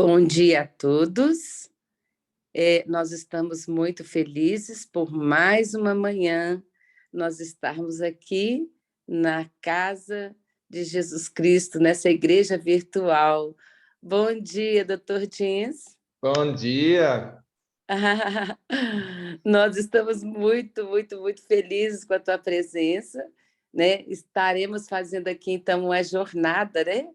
Bom dia a todos. Nós estamos muito felizes por mais uma manhã nós estarmos aqui na casa de Jesus Cristo, nessa igreja virtual. Bom dia, doutor Jeans. Bom dia. Nós estamos muito, muito, muito felizes com a tua presença, né? Estaremos fazendo aqui, então, uma jornada, né?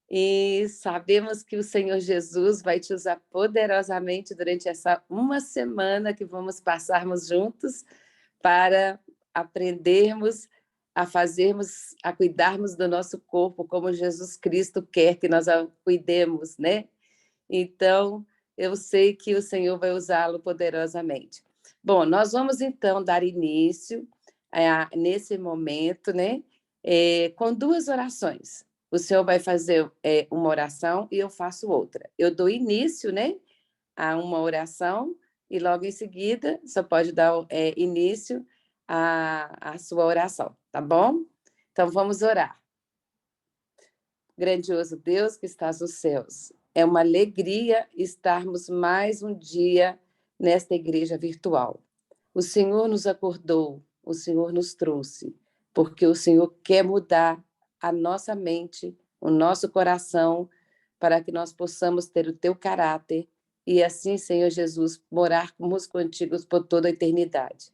E sabemos que o Senhor Jesus vai te usar poderosamente durante essa uma semana que vamos passarmos juntos para aprendermos a fazermos, a cuidarmos do nosso corpo como Jesus Cristo quer que nós cuidemos, né? Então, eu sei que o Senhor vai usá-lo poderosamente. Bom, nós vamos então dar início nesse momento, né? Com duas orações. O senhor vai fazer uma oração e eu faço outra. Eu dou início, né, a uma oração e logo em seguida você pode dar início à sua oração, tá bom? Então vamos orar. Grandioso Deus que estás nos céus, é uma alegria estarmos mais um dia nesta igreja virtual. O Senhor nos acordou, o Senhor nos trouxe, porque o Senhor quer mudar a nossa mente, o nosso coração, para que nós possamos ter o teu caráter e assim, Senhor Jesus, morarmos contigo por toda a eternidade.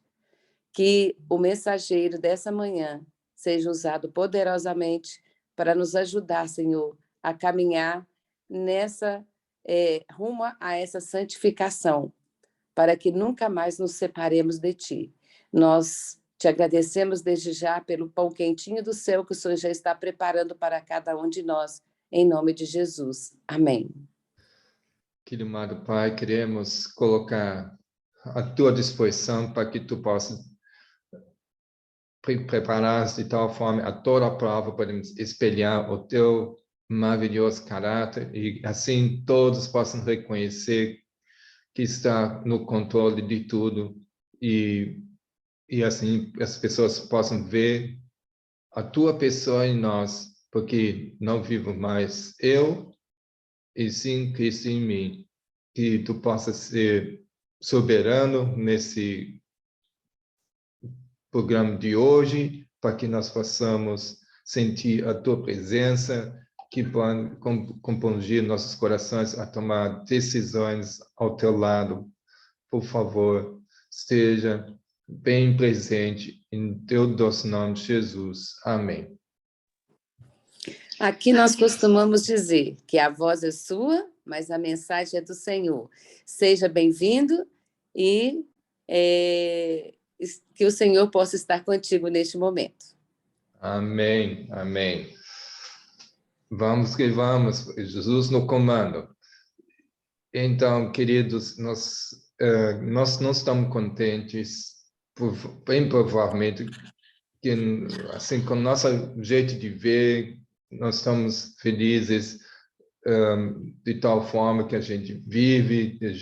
Que o mensageiro dessa manhã seja usado poderosamente para nos ajudar, Senhor, a caminhar rumo a essa santificação, para que nunca mais nos separemos de Ti. Nós te agradecemos desde já pelo pão quentinho do céu que o Senhor já está preparando para cada um de nós, em nome de Jesus. Amém. Querido amado Pai, queremos colocar à tua disposição para que tu possas preparar de tal forma a toda a prova para espelhar o teu maravilhoso caráter e assim todos possam reconhecer que está no controle de tudo e assim as pessoas possam ver a tua pessoa em nós, porque não vivo mais eu, e sim Cristo em mim. Que tu possas ser soberano nesse programa de hoje, para que nós possamos sentir a tua presença, que possa compungir nossos corações a tomar decisões ao teu lado. Por favor, esteja bem presente em teu doce nome, Jesus. Amém. Aqui nós costumamos dizer que a voz é sua, mas a mensagem é do Senhor. Seja bem-vindo e que o Senhor possa estar contigo neste momento. Amém, amém. Vamos que vamos, Jesus no comando. Então, queridos, nós não estamos contentes, bem provavelmente, que assim, com o nosso jeito de ver, nós estamos felizes de tal forma que a gente vive, de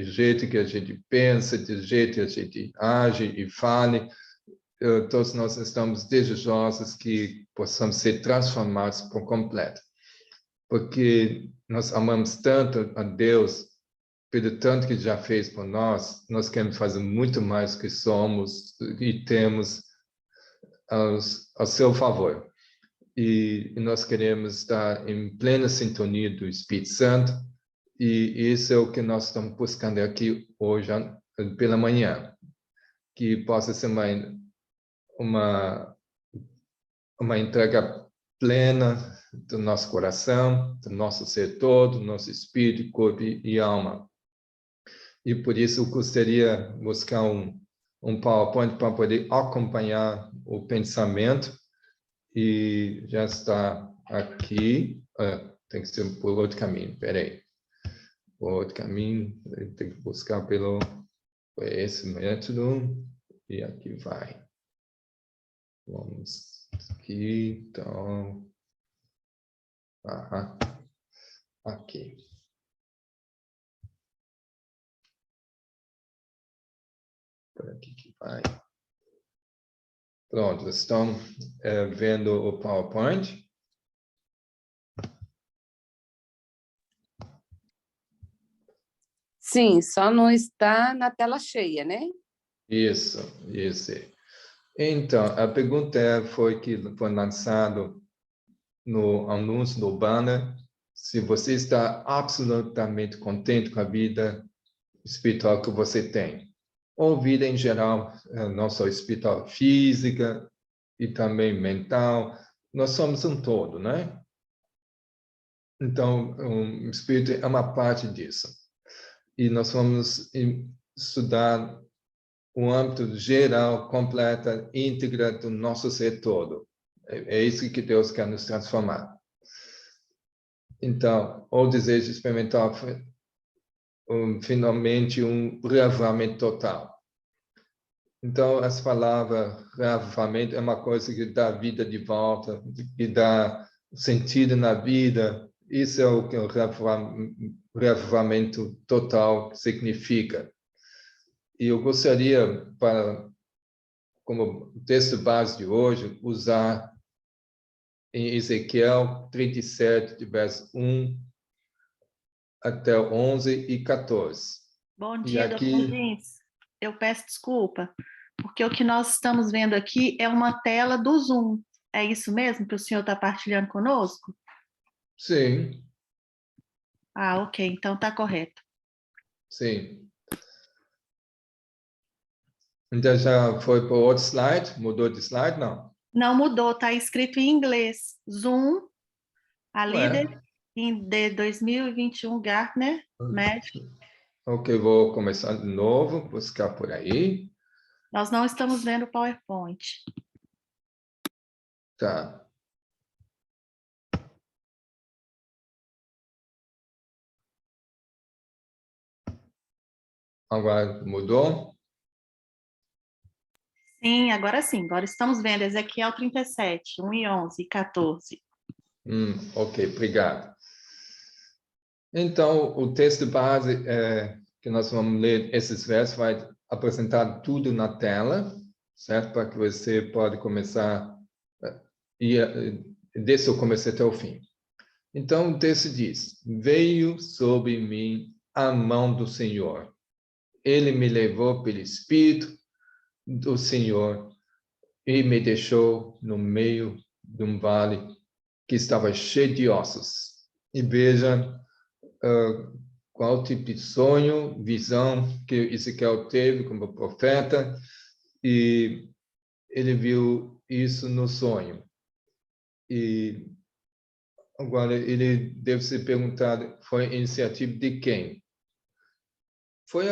jeito que a gente pensa, de jeito que a gente age e fale. Todos nós estamos desejosos que possamos ser transformados por completo. Porque nós amamos tanto a Deus, pelo tanto que já fez por nós queremos fazer muito mais do que somos e temos ao seu favor. E nós queremos estar em plena sintonia do Espírito Santo, e isso é o que nós estamos buscando aqui hoje pela manhã, que possa ser uma entrega plena do nosso coração, do nosso ser todo, do nosso espírito, corpo e alma. E por isso eu gostaria de buscar um PowerPoint para poder acompanhar o pensamento, e já está aqui. Tem que ser por outro caminho, peraí. Por outro caminho, tem que buscar por esse método, e aqui vai. Vamos aqui, então. Aqui. Por aqui que vai. Pronto, estão vendo o PowerPoint? Sim, só não está na tela cheia, né? Isso. Então, a pergunta foi que foi lançado no anúncio do banner, se você está absolutamente contente com a vida espiritual que você tem, ou vida em geral, não só espiritual, física e também mental, nós somos um todo, né? Então, o espírito é uma parte disso. E nós vamos estudar o âmbito geral, completa, íntegra do nosso ser todo. É isso que Deus quer nos transformar. Então, o desejo experimental foi finalmente um reavivamento total. Então, essa palavra reavivamento é uma coisa que dá vida de volta, que dá sentido na vida. Isso é o que o reavivamento total significa. E eu gostaria, como texto base de hoje, usar em Ezequiel 37, de verso 1 até 11 e 14. Bom E dia, aqui... Dr. Jeans. Eu peço desculpa, porque o que nós estamos vendo aqui é uma tela do Zoom. É isso mesmo que o senhor está partilhando conosco? Sim. Ah, ok, então está correto. Sim. Então já foi para o outro slide? Mudou de slide? Não. Não mudou, está escrito em inglês. Zoom, a Ué. líder de 2021 Gartner Magic. Ok, vou começar de novo, buscar por aí. Nós não estamos vendo o PowerPoint. Tá. Agora mudou? Sim, agora sim. Agora estamos vendo Ezequiel 37, 1 e 11 e 14. Ok, obrigado. Então, o texto base que nós vamos ler, esses versos, vai apresentar tudo na tela, certo? Para que você pode começar, desde o começo até o fim. Então, o texto diz, veio sobre mim a mão do Senhor. Ele me levou pelo Espírito do Senhor e me deixou no meio de um vale que estava cheio de ossos. E veja qual tipo de sonho, visão que Ezequiel teve como profeta, e ele viu isso no sonho. E agora ele deve se perguntar, foi iniciativa de quem? Foi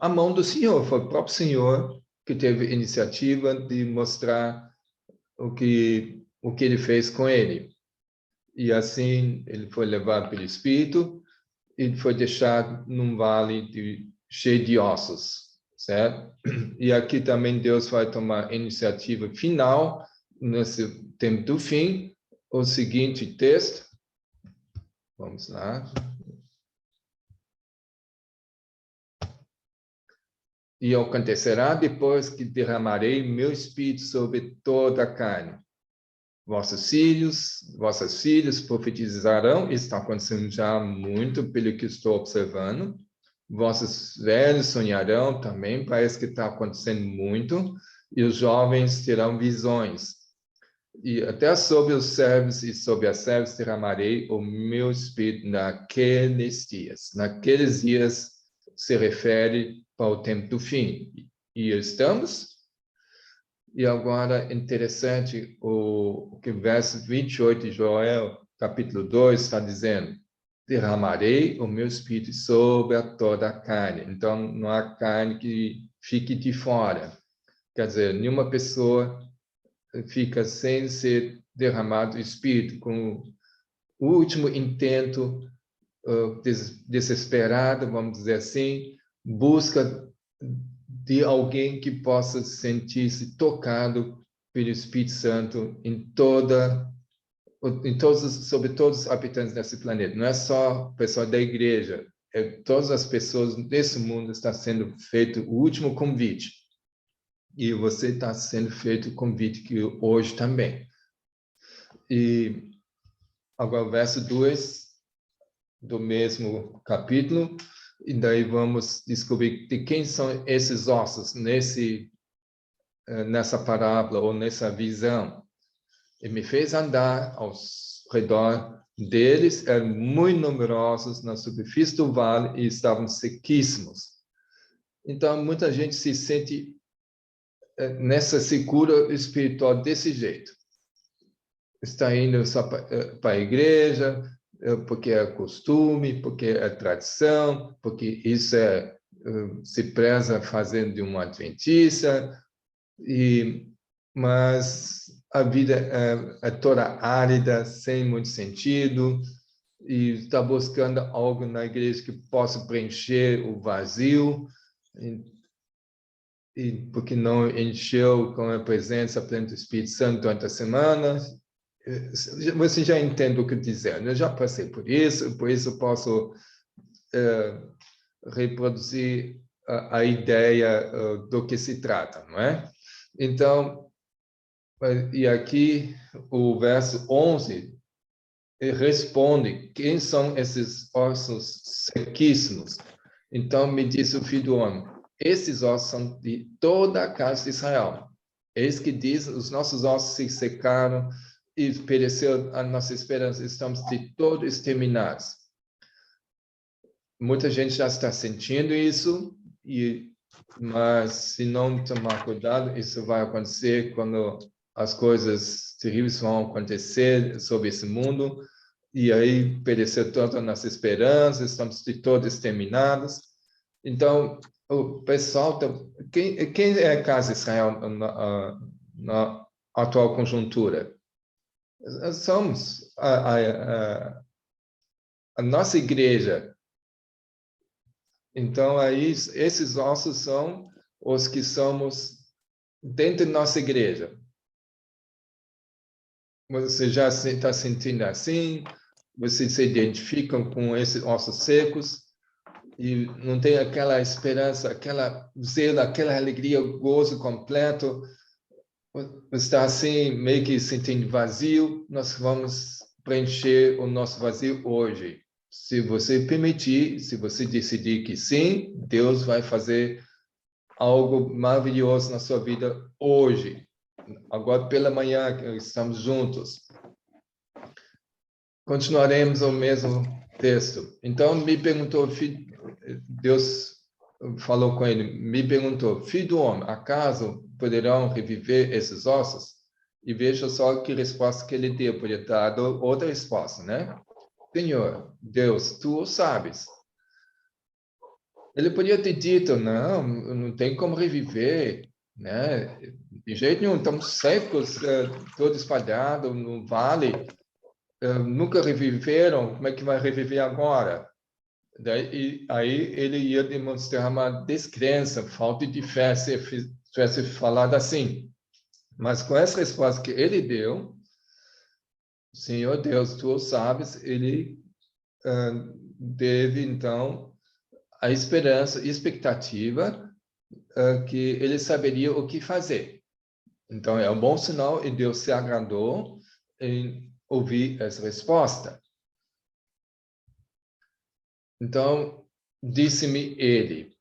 a mão do Senhor, foi o próprio Senhor que teve iniciativa de mostrar o que ele fez com ele. E assim ele foi levado pelo Espírito e foi deixado num vale cheio de ossos, certo? E aqui também Deus vai tomar a iniciativa final, nesse tempo do fim, o seguinte texto. Vamos lá. E acontecerá depois que derramarei meu espírito sobre toda a carne. Vossas filhas profetizarão, isso está acontecendo já muito pelo que estou observando. Vossos velhos sonharão também, parece que está acontecendo muito. E os jovens terão visões. E até sobre os servos e sobre as servas derramarei o meu espírito naqueles dias. Naqueles dias se refere para o tempo do fim. E estamos? E agora, interessante, o que o verso 28 de Joel, capítulo 2, está dizendo, derramarei o meu espírito sobre toda a carne. Então, não há carne que fique de fora. Quer dizer, nenhuma pessoa fica sem ser derramado o espírito, com o último intento desesperado, vamos dizer assim, busca de alguém que possa sentir-se tocado pelo Espírito Santo sobre todos os habitantes desse planeta. Não é só o pessoal da igreja, todas as pessoas desse mundo está sendo feito o último convite. E você está sendo feito o convite que hoje também. E agora o verso 2 do mesmo capítulo. E daí vamos descobrir de quem são esses ossos nessa parábola ou nessa visão. E me fez andar ao redor deles, eram muito numerosos na superfície do vale e estavam sequíssimos. Então, muita gente se sente nessa segura espiritual desse jeito. Está indo só para a igreja, porque é costume, porque é tradição, porque isso se preza fazendo de um adventista, mas a vida é toda árida, sem muito sentido, e está buscando algo na igreja que possa preencher o vazio, e porque não encheu com a presença plena do Espírito Santo durante a semana. Você já entende o que dizer. Eu já passei por isso posso reproduzir a ideia do que se trata, não é? Então, e aqui o verso 11 responde: quem são esses ossos sequíssimos? Então me disse o filho do homem: esses ossos são de toda a casa de Israel. Eis que diz: os nossos ossos se secaram e pereceu a nossa esperança, estamos de todo exterminados. Muita gente já está sentindo isso, mas se não tomar cuidado, isso vai acontecer quando as coisas terríveis vão acontecer sobre esse mundo, e aí pereceu toda a nossa esperança, estamos de todo exterminados. Então, o pessoal, quem é a Casa de Israel na atual conjuntura? Somos a nossa igreja. Então, aí, esses ossos são os que somos dentro da nossa igreja. Você já está sentindo assim? Você se identifica com esses ossos secos? E não tem aquela esperança, aquela zelo, aquela alegria, gozo completo? Está assim, meio que sentindo vazio? Nós vamos preencher o nosso vazio hoje. Se você permitir, se você decidir que sim, Deus vai fazer algo maravilhoso na sua vida hoje. Agora pela manhã estamos juntos. Continuaremos o mesmo texto. Então me perguntou, Deus falou com ele, me perguntou: filho do homem, acaso poderão reviver esses ossos? E veja só que resposta que ele deu. Podia ter dado outra resposta, né? Senhor, Deus, tu o sabes. Ele podia ter dito: não tem como reviver, né? De jeito nenhum, estamos secos, todos espalhados no vale, nunca reviveram, como é que vai reviver agora? Aí ele ia demonstrar uma descrença, falta de fé, se tivesse falado assim. Mas com essa resposta que ele deu, Senhor Deus, tu o sabes, ele teve, então, a esperança, expectativa que ele saberia o que fazer. Então, é um bom sinal e Deus se agradou em ouvir essa resposta. Então, disse-me ele: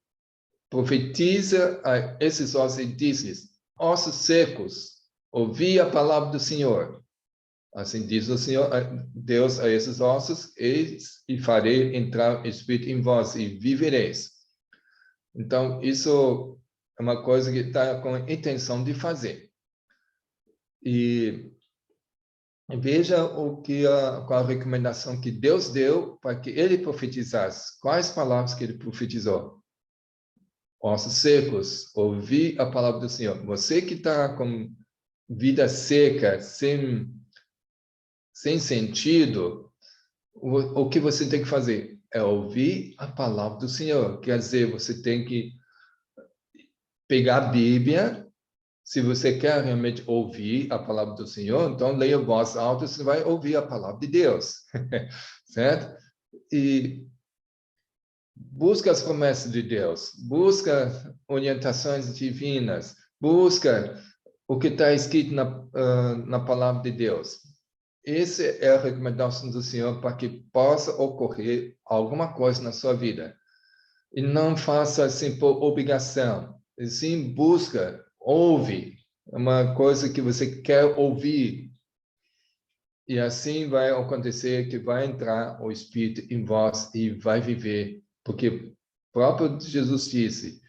profetiza a esses ossos e diz-lhes: ossos secos, ouvi a palavra do Senhor. Assim diz o Senhor, Deus, a esses ossos: eis e farei entrar espírito em vós e vivereis. Então, isso é uma coisa que está com a intenção de fazer. E veja qual a recomendação que Deus deu para que ele profetizasse. Quais palavras que ele profetizou? Ossos secos, ouvi a palavra do Senhor. Você que está com vida seca, sem sentido, o que você tem que fazer? É ouvir a palavra do Senhor. Quer dizer, você tem que pegar a Bíblia. Se você quer realmente ouvir a palavra do Senhor, então leia voz alta, você vai ouvir a palavra de Deus, certo? E busca as promessas de Deus, busca orientações divinas, busca o que está escrito na palavra de Deus. Essa é a recomendação do Senhor para que possa ocorrer alguma coisa na sua vida. E não faça assim por obrigação. E sim, busca, ouve. É uma coisa que você quer ouvir. E assim vai acontecer que vai entrar o Espírito em vós e vai viver. Porque o próprio Jesus disse,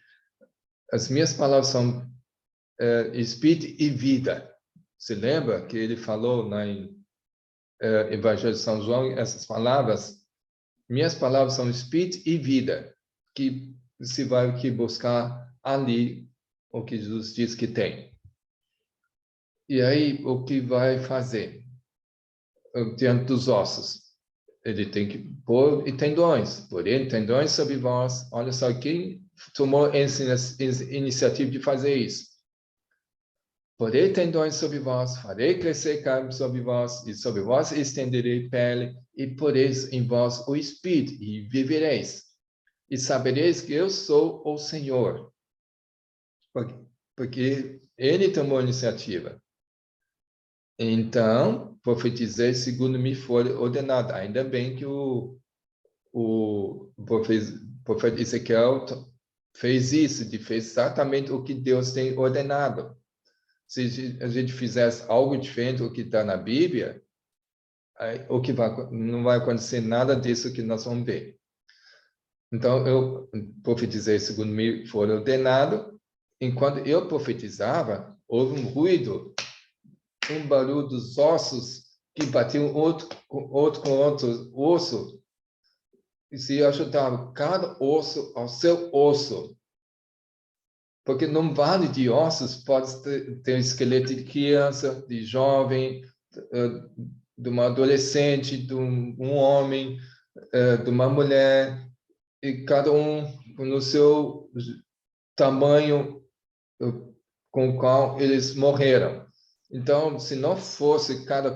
as minhas palavras são Espírito e vida. Se lembra que ele falou em Evangelho de São João, essas palavras? Minhas palavras são Espírito e vida, que se vai que buscar ali o que Jesus diz que tem. E aí, o que vai fazer? Diante dos ossos. Ele tem que pôr e tendões. Porém, tendões sobre vós. Olha só, quem tomou essa iniciativa de fazer isso? Porei tendões sobre vós, farei crescer carne sobre vós, e sobre vós estenderei pele, e poreis em vós o Espírito, e vivereis. E sabereis que eu sou o Senhor. Porque ele tomou a iniciativa. Então, profetizei segundo me for ordenado. Ainda bem que o profeta Ezequiel fez isso, fez exatamente o que Deus tem ordenado. Se a gente fizesse algo diferente do que está na Bíblia, aí, não vai acontecer nada disso que nós vamos ver. Então, eu profetizei segundo me for ordenado. Enquanto eu profetizava, houve um ruído, um barulho dos ossos que batiam outro com outro osso. E se ajudava cada osso ao seu osso. Porque num vale de ossos pode ter um esqueleto de criança, de jovem, de uma adolescente, de um homem, de uma mulher, e cada um no seu tamanho com o qual eles morreram. Então, se não fosse cada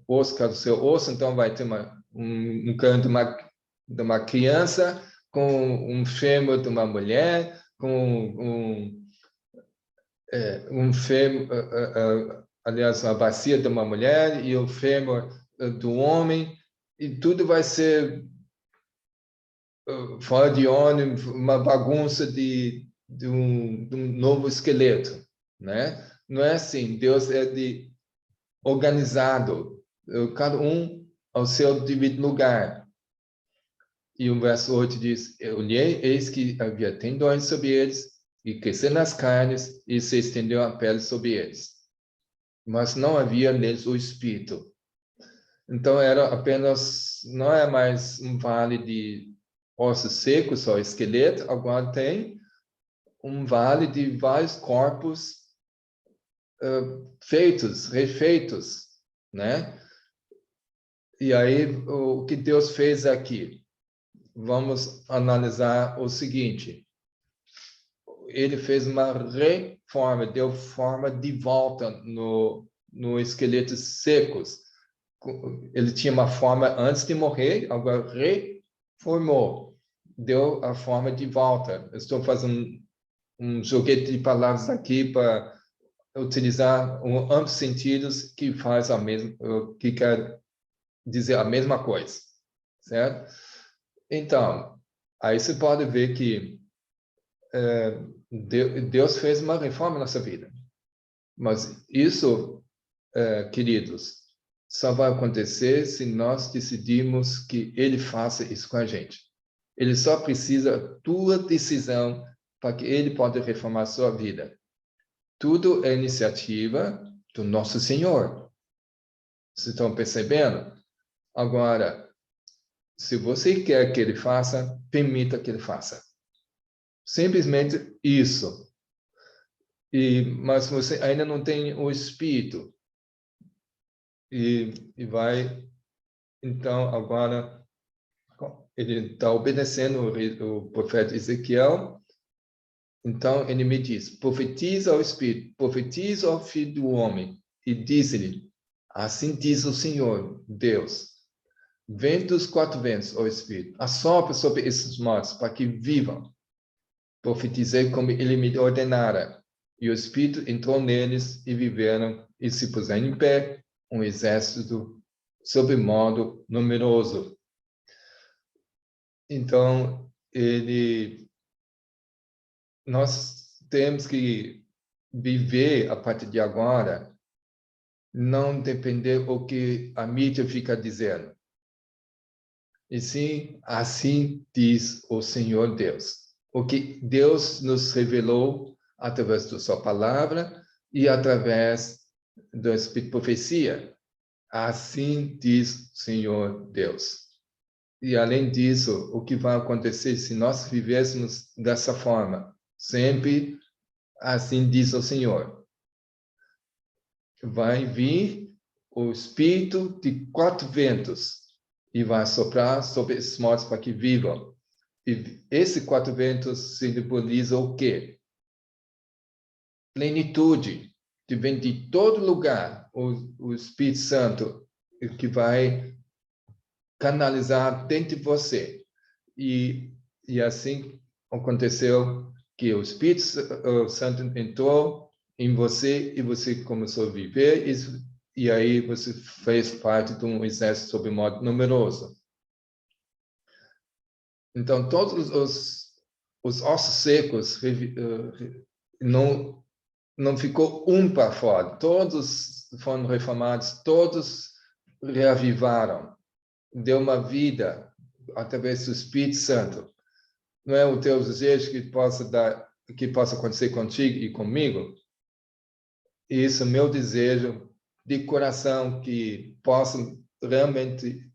osso, cada seu osso, então vai ter um crânio de uma criança, com um fêmur de uma mulher, com um fêmur, aliás, uma bacia de uma mulher e o fêmur do homem, e tudo vai ser fora de ordem, uma bagunça de um novo esqueleto, né? Não é assim, Deus é organizado, cada um ao seu devido lugar. E o verso 8 diz, eu olhei, eis que havia tendões sobre eles, e cresceram as carnes, e se estendeu a pele sobre eles. Mas não havia neles o Espírito. Então, era apenas, não é mais um vale de ossos secos, só esqueleto, agora tem um vale de vários corpos refeitos, né? E aí, o que Deus fez aqui? Vamos analisar o seguinte. Ele fez uma reforma, deu forma de volta no esqueletos secos. Ele tinha uma forma antes de morrer, agora reformou, deu a forma de volta. Eu estou fazendo um joguete de palavras aqui para utilizar ambos sentidos que faz que quer dizer a mesma coisa, certo? Então, aí você pode ver que Deus fez uma reforma na nossa vida. Mas isso, queridos, só vai acontecer se nós decidirmos que Ele faça isso com a gente. Ele só precisa da tua decisão para que Ele possa reformar a sua vida. Tudo é iniciativa do nosso Senhor. Vocês estão percebendo? Agora, se você quer que Ele faça, permita que Ele faça. Simplesmente isso. Mas você ainda não tem o Espírito. E vai, então, agora, ele está obedecendo o profeta Ezequiel. Então, ele me diz, profetiza ao Espírito, profetiza ao Filho do Homem, e diz-lhe, assim diz o Senhor, Deus, vem dos quatro ventos, ó Espírito, assopra sobre esses mortos, para que vivam. Profetizei como ele me ordenara, e o Espírito entrou neles, e viveram, e se puseram em pé, um exército sob modo numeroso. Então, nós temos que viver a partir de agora, não depender do que a mídia fica dizendo. E sim, assim diz o Senhor Deus. O que Deus nos revelou através da sua palavra e através do Espírito de Profecia. Assim diz o Senhor Deus. E além disso, o que vai acontecer se nós vivêssemos dessa forma? Sempre assim diz o Senhor. Vai vir o Espírito de 4 ventos e vai soprar sobre esses mortos para que vivam. E esses 4 ventos simbolizam o quê? Plenitude, que vem de todo lugar, o Espírito Santo, que vai canalizar dentro de você. E assim aconteceu que o Espírito Santo entrou em você e você começou a viver isso, e aí você fez parte de um exército sob modo numeroso. Então, todos os ossos secos não ficou um para fora. Todos foram reformados, todos reavivaram. Deu uma vida através do Espírito Santo. Não é o teu desejo que possa acontecer contigo e comigo? Isso é meu desejo de coração, que possa realmente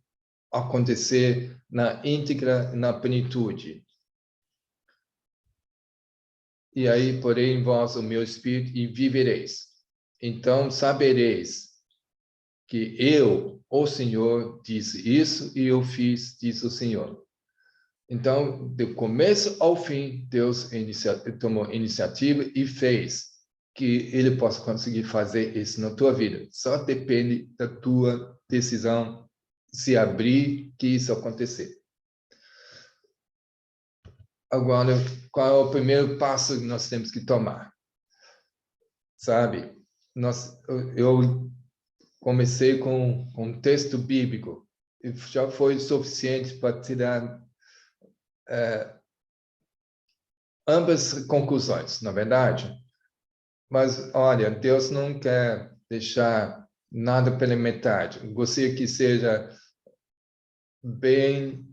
acontecer na íntegra, na plenitude. E aí porei em vós o meu espírito e vivereis. Então sabereis que eu, o Senhor, disse isso e eu fiz, diz o Senhor. Então, do começo ao fim, Deus tomou iniciativa e fez que Ele possa conseguir fazer isso na tua vida. Só depende da tua decisão se abrir, que isso acontecer. Agora, qual é o primeiro passo que nós temos que tomar? Sabe, eu comecei com um texto bíblico, e já foi suficiente para tirar ambas conclusões, na verdade. Mas, olha, Deus não quer deixar nada pela metade. Gostaria que seja bem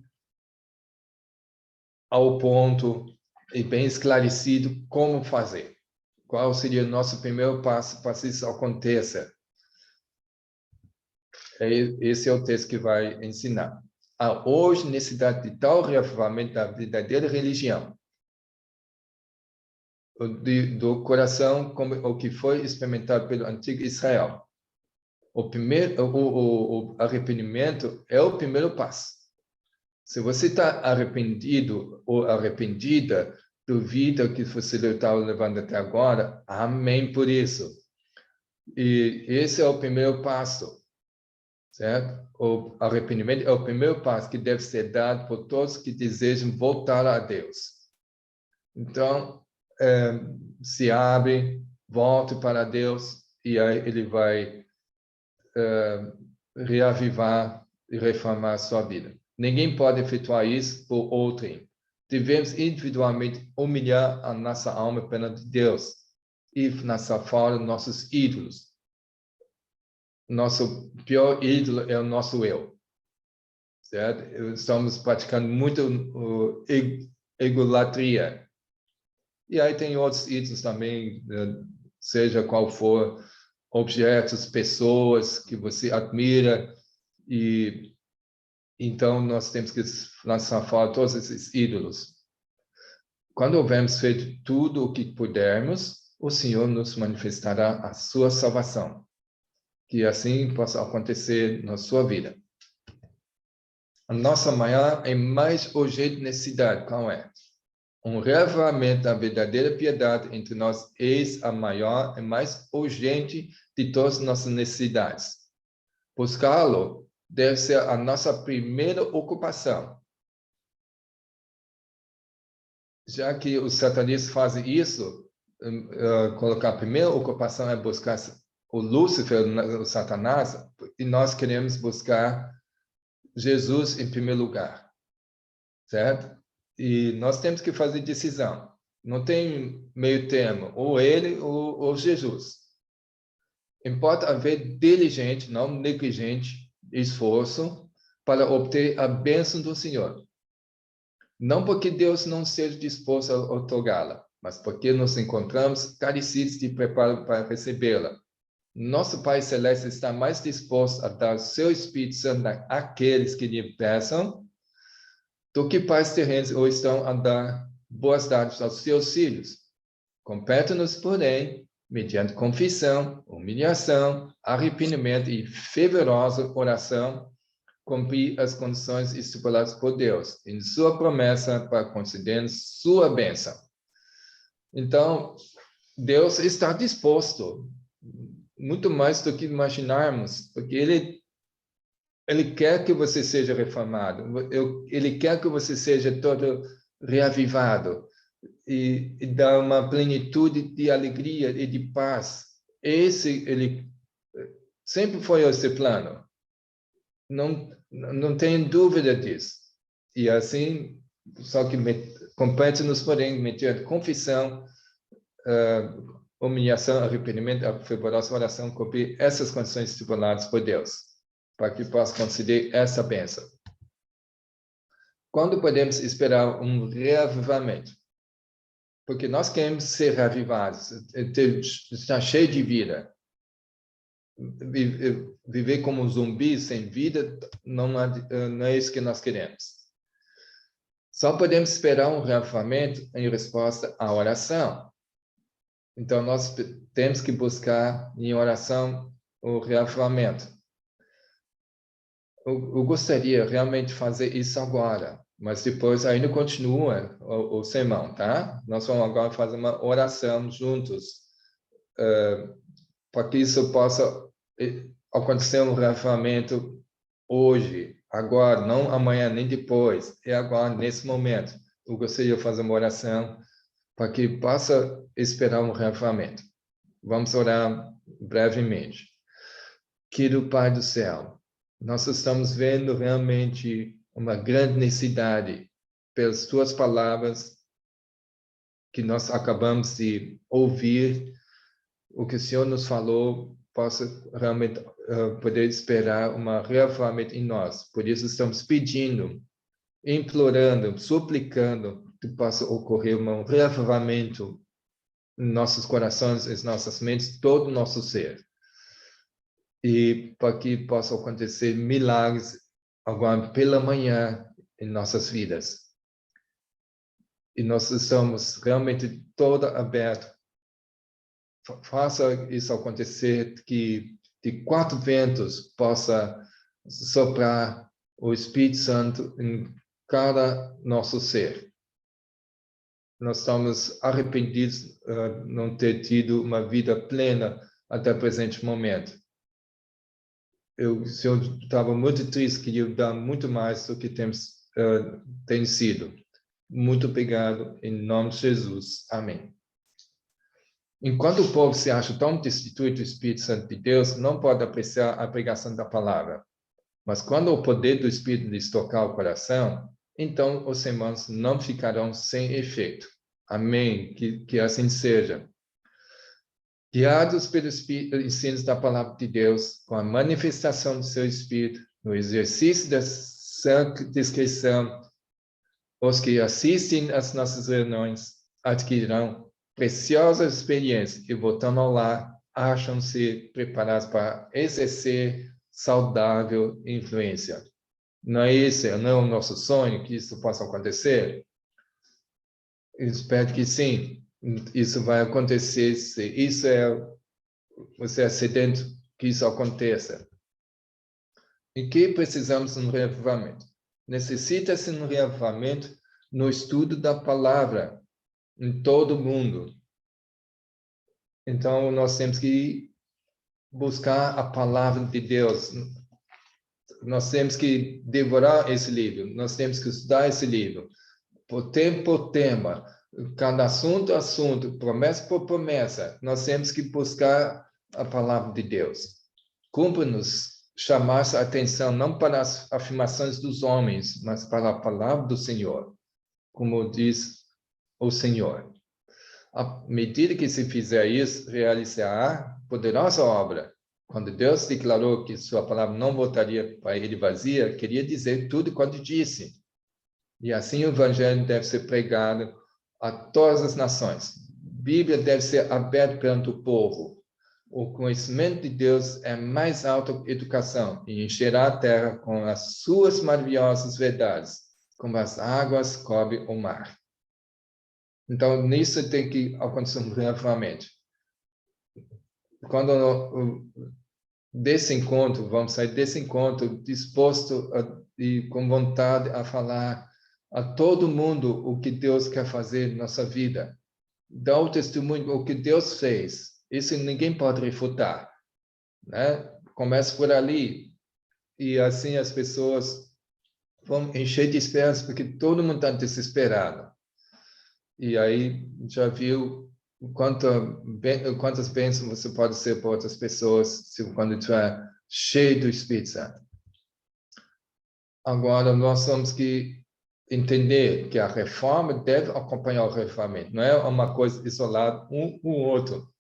ao ponto e bem esclarecido como fazer. Qual seria o nosso primeiro passo para que isso aconteça? Esse é o texto que vai ensinar. Há hoje necessidade de tal reavivamento da verdadeira religião, do coração, como o que foi experimentado pelo antigo Israel. O arrependimento é o primeiro passo. Se você está arrependido ou arrependida da vida que você está levando até agora, amém por isso. E esse é o primeiro passo, certo? O arrependimento é o primeiro passo que deve ser dado por todos que desejam voltar a Deus. Então, se abre, volte para Deus e aí Ele vai reavivar e reformar a sua vida. Ninguém pode efetuar isso por outrem. Devemos individualmente humilhar a nossa alma perante Deus e lançar fora nossos ídolos. Nosso pior ídolo é o nosso eu. Certo? Estamos praticando muito egolatria. E aí tem outros ídolos também, seja qual for, objetos, pessoas que você admira, e então nós temos que lançar fora todos esses ídolos. Quando houvermos feito tudo o que pudermos, o Senhor nos manifestará a sua salvação, que assim possa acontecer na sua vida. A nossa maior e mais urgente necessidade, qual é? Um reavivamento da verdadeira piedade entre nós, eis a maior e mais urgente de todas as nossas necessidades. Buscá-lo deve ser a nossa primeira ocupação. Já que os satanistas fazem isso, colocar a primeira ocupação é buscar o Lúcifer, o Satanás, e nós queremos buscar Jesus em primeiro lugar, certo? E nós temos que fazer decisão. Não tem meio termo, ou ele ou Jesus. Importa haver diligente, não negligente, esforço para obter a bênção do Senhor. Não porque Deus não seja disposto a otorgá-la, mas porque nos encontramos carecidos de preparo para recebê-la. Nosso Pai Celeste está mais disposto a dar o seu Espírito Santo àqueles que lhe peçam do que pais terrenos ou estão a dar boas dádivas aos seus filhos. Compete-nos, porém, mediante confissão, humilhação, arrependimento e fervorosa oração, cumprir as condições estipuladas por Deus em sua promessa para conceder-nos sua bênção. Então, Deus está disposto, muito mais do que imaginarmos, porque Ele quer que você seja reformado, Ele quer que você seja todo reavivado e dá uma plenitude de alegria e de paz. Ele sempre foi esse plano. Não tenho dúvida disso. E assim, só que compete-nos, porém, mediante confissão, humilhação, arrependimento, a fervorosa oração, cumprir essas condições estipuladas por Deus, para que possa conceder essa bênção. Quando podemos esperar um reavivamento? Porque nós queremos ser reavivados, estar cheio de vida. Viver como um zumbi sem vida não é isso que nós queremos. Só podemos esperar um reavivamento em resposta à oração. Então, nós temos que buscar em oração o reavivamento. Eu gostaria realmente de fazer isso agora, mas depois ainda continua o sermão, tá? Nós vamos agora fazer uma oração juntos, para que isso possa acontecer um reavivamento hoje, agora, não amanhã, nem depois, é agora, nesse momento. Eu gostaria de fazer uma oração para que possa esperar um reavivamento. Vamos orar brevemente. Querido Pai do céu, nós estamos vendo realmente uma grande necessidade pelas tuas palavras que nós acabamos de ouvir, o que o Senhor nos falou, possa realmente poder esperar um reavivamento em nós. Por isso estamos pedindo, implorando, suplicando que possa ocorrer um reavivamento em nossos corações, em nossas mentes, todo o nosso ser. E para que possam acontecer milagres agora pela manhã em nossas vidas. E nós estamos realmente todo aberto. Faça isso acontecer, que de 4 ventos possa soprar o Espírito Santo em cada nosso ser. Nós estamos arrependidos de não ter tido uma vida plena até o presente momento. O Senhor estava muito triste, queria dar muito mais do que tem sido. Muito obrigado, em nome de Jesus. Amém. Enquanto o povo se acha tão destituído do Espírito Santo de Deus, não pode apreciar a pregação da palavra. Mas quando o poder do Espírito lhes tocar o coração, então os sermões não ficarão sem efeito. Amém. Que assim seja. Guiados pelos ensinos da palavra de Deus, com a manifestação do seu Espírito, no exercício da sã discrição, os que assistem às nossas reuniões adquirirão preciosa experiência e, voltando ao lar, acham-se preparados para exercer saudável influência. Não é isso, não é o nosso sonho que isso possa acontecer? Eu espero que sim. Isso vai acontecer, você é sedento que isso aconteça. E que precisamos de um reavivamento? Necessita-se um reavivamento no estudo da palavra, em todo o mundo. Então, nós temos que buscar a palavra de Deus. Nós temos que devorar esse livro, nós temos que estudar esse livro, por tema, cada assunto, promessa por promessa, nós temos que buscar a palavra de Deus. Cumpre-nos chamar a atenção não para as afirmações dos homens, mas para a palavra do Senhor. como diz o Senhor. À medida que se fizer isso, realizará poderosa obra. Quando Deus declarou que sua palavra não voltaria para ele vazia, queria dizer tudo quanto disse. E assim o evangelho deve ser pregado a todas as nações. A Bíblia deve ser aberta perante o povo. O conhecimento de Deus é a mais alta educação e encherá a terra com as suas maravilhosas verdades, como as águas cobrem o mar. Então, nisso tem que acontecer um reavivamento. Quando desse encontro, vamos sair desse encontro disposto e com vontade a falar a todo mundo o que Deus quer fazer na nossa vida. Dar o testemunho o que Deus fez. Isso ninguém pode refutar, né? Começa por ali e assim as pessoas vão encher de esperança porque todo mundo está desesperado. E aí já viu quantas bênçãos você pode ser para outras pessoas quando estiver cheio do Espírito Santo. Agora, nós temos que entender que a reforma deve acompanhar o reformamento, não é uma coisa isolada um com o outro.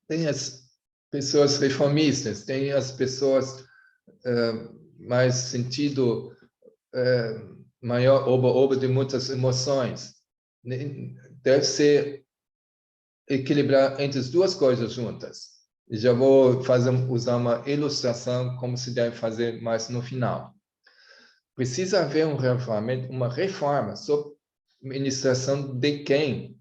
Tem as pessoas reformistas, tem as pessoas mais sentido maior, oba de muitas emoções. Deve ser equilibrar entre as duas coisas juntas. E já vou usar uma ilustração como se deve fazer mais no final. Precisa haver um reavivamento, uma reforma sob ministração de quem?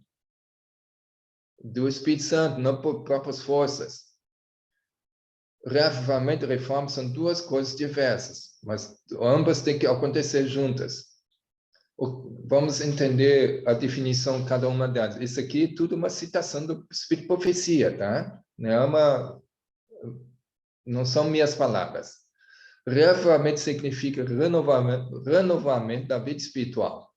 Do Espírito Santo, não por próprias forças. Reavivamento e reforma são duas coisas diversas, mas ambas têm que acontecer juntas. Vamos entender a definição de cada uma delas. Isso aqui é tudo uma citação do Espírito de Profecia, tá? Não são minhas palavras. Reavivamento significa renovamento da vida espiritual.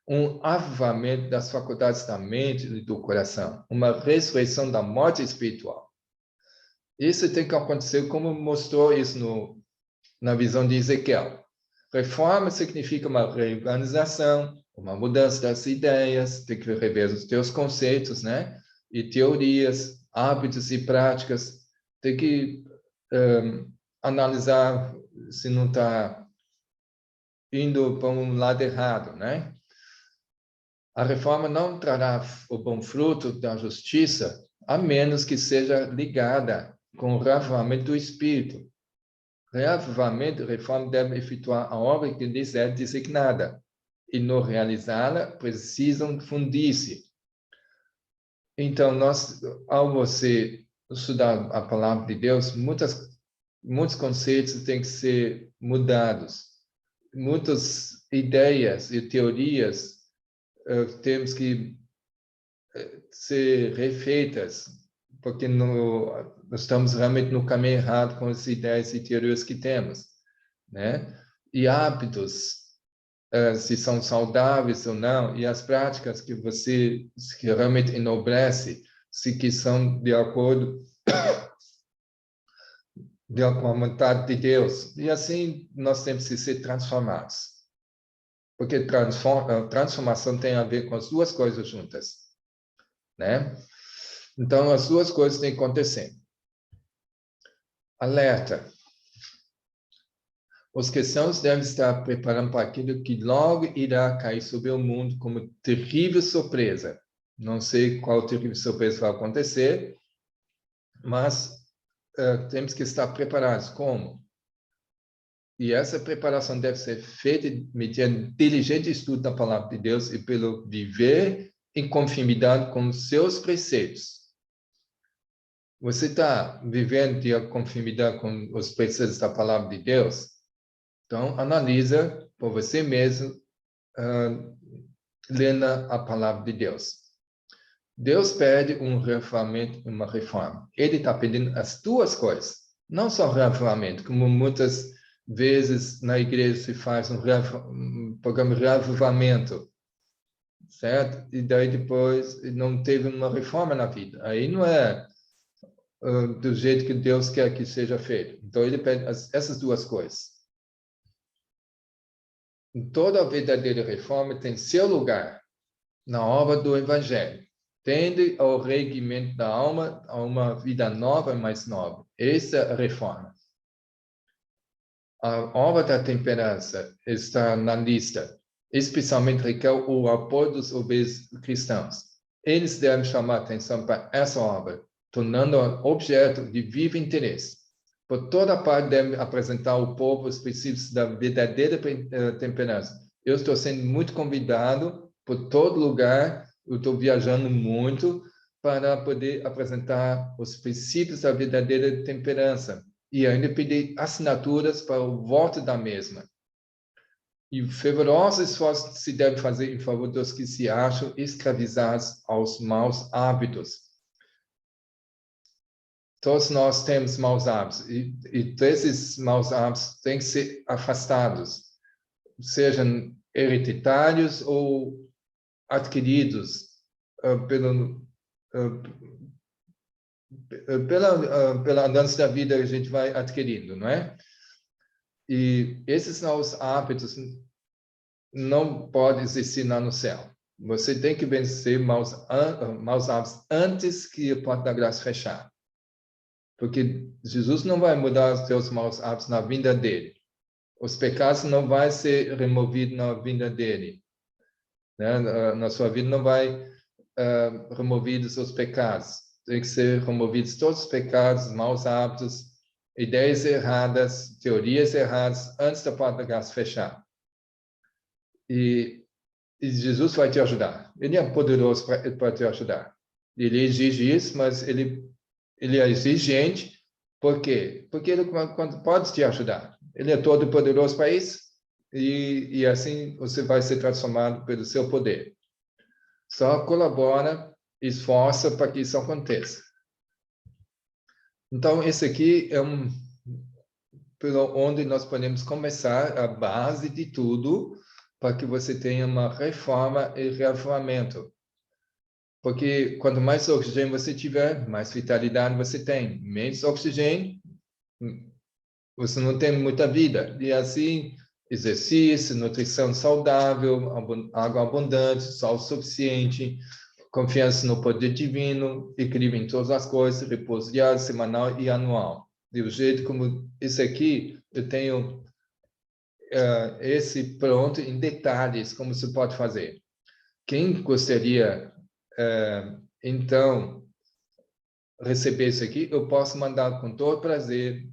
Um avivamento das faculdades da mente e do coração. Uma ressurreição da morte espiritual. Isso tem que acontecer como mostrou isso na visão de Ezequiel. Reforma significa uma reorganização, uma mudança das ideias, tem que rever os teus conceitos, né? E teorias, hábitos e práticas. Tem que analisar se não está indo para um lado errado, né? A reforma não trará o bom fruto da justiça, a menos que seja ligada com o reavivamento do Espírito. Reavivamento e reforma devem efetuar a obra que lhes é designada, e no realizá-la precisam fundir-se. Então, ao você estudar a palavra de Deus, muitos conceitos têm que ser mudados. Muitas ideias e teorias temos que ser refeitas, porque nós estamos realmente no caminho errado com as ideias e teorias que temos, né? E hábitos, se são saudáveis ou não, e as práticas que realmente enobrece, se que são de acordo com a vontade de Deus. E assim nós temos que ser transformados. Porque transformação tem a ver com as duas coisas juntas, né? Então, as duas coisas têm que acontecer. Alerta. Os cristãos devem estar preparando para aquilo que logo irá cair sobre o mundo como terrível surpresa. Não sei qual terrível surpresa vai acontecer, mas temos que estar preparados. Como? E essa preparação deve ser feita mediante diligente estudo da palavra de Deus e pelo viver em conformidade com os seus preceitos. Você está vivendo em conformidade com os preceitos da palavra de Deus? Então, analisa por você mesmo, lendo a palavra de Deus. Deus pede um reavivamento e uma reforma. Ele está pedindo as duas coisas. Não só reavivamento, como muitas vezes na igreja se faz um programa de reavivamento, certo? E daí depois não teve uma reforma na vida. Aí não é do jeito que Deus quer que seja feito. Então ele pede essas duas coisas. toda a verdadeira reforma tem seu lugar na obra do Evangelho. Tende ao reerguimento da alma a uma vida nova e mais nova. Essa é a reforma. A obra da temperança está na lista, especialmente requer o apoio dos obreiros cristãos. Eles devem chamar atenção para essa obra, tornando-a objeto de vivo interesse. Por toda parte, devem apresentar ao povo os princípios da verdadeira temperança. Eu estou sendo muito convidado por todo lugar, eu estou viajando muito para poder apresentar os princípios da verdadeira temperança e ainda pedir assinaturas para o voto da mesma. E fervorosos esforços se devem fazer em favor dos que se acham escravizados aos maus hábitos. Todos nós temos maus hábitos, e esses maus hábitos têm que ser afastados, sejam hereditários ou adquiridos pela andança da vida que a gente vai adquirindo, não é? E esses maus hábitos não podem existir lá no céu. Você tem que vencer maus hábitos antes que a porta da graça fechar. Porque Jesus não vai mudar os seus maus hábitos na vinda dele. Os pecados não vão ser removidos na vinda dele. Né? Na sua vida não vai removidos os pecados. Tem que ser removidos todos os pecados, maus hábitos, ideias erradas, teorias erradas, antes da porta da graça fechar. E Jesus vai te ajudar. Ele é poderoso para te ajudar. Ele exige isso, mas ele é exigente. Por quê? Porque ele pode te ajudar. Ele é todo poderoso para isso. E assim você vai ser transformado pelo seu poder. Só colabora, esforça para que isso aconteça. Então, esse aqui é pelo onde nós podemos começar a base de tudo para que você tenha uma reforma e reavivamento. Porque quanto mais oxigênio você tiver, mais vitalidade você tem. Menos oxigênio, você não tem muita vida. E assim, exercício, nutrição saudável, água abundante, sol suficiente, confiança no poder divino, equilíbrio em todas as coisas, repouso diário, semanal e anual. Do jeito como isso aqui, eu tenho esse pronto em detalhes, como se pode fazer. Quem gostaria, então, receber isso aqui, eu posso mandar com todo prazer,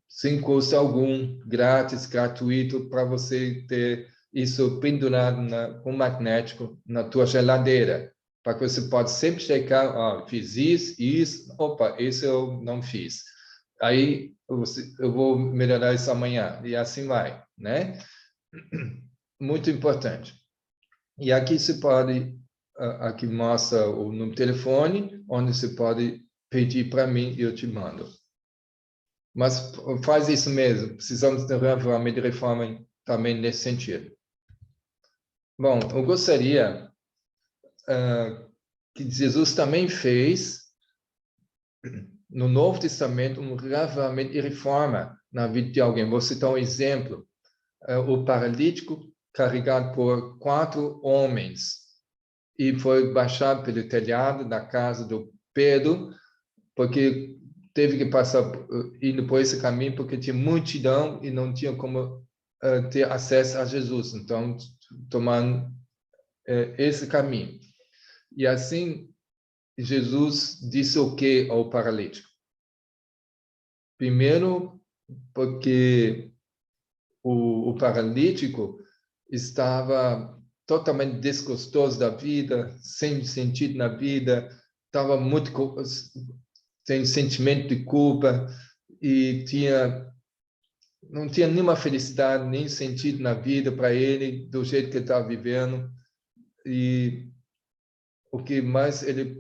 sem custo algum, grátis, gratuito, para você ter isso pendurado com magnético na tua geladeira, para que você possa sempre checar, fiz isso, opa, isso eu não fiz. Aí eu vou melhorar isso amanhã, e assim vai, né? Muito importante. E aqui você pode, aqui mostra o número de telefone, onde você pode pedir para mim e eu te mando. Mas faz isso mesmo, precisamos de realmente de reforma também nesse sentido. Bom, eu gostaria que Jesus também fez, no Novo Testamento, um reavivamento e reforma na vida de alguém. Vou citar um exemplo. O paralítico carregado por 4 homens e foi baixado pelo telhado da casa do Pedro, porque teve que passar indo por esse caminho, porque tinha multidão e não tinha como ter acesso a Jesus. Então, tomando esse caminho. E assim, Jesus disse o que ao paralítico? Primeiro, porque o paralítico estava totalmente desgostoso da vida, sem sentido na vida, estava muito sem sentimento de culpa e não tinha nenhuma felicidade, nem sentido na vida para ele, do jeito que ele estava vivendo. E o que mais ele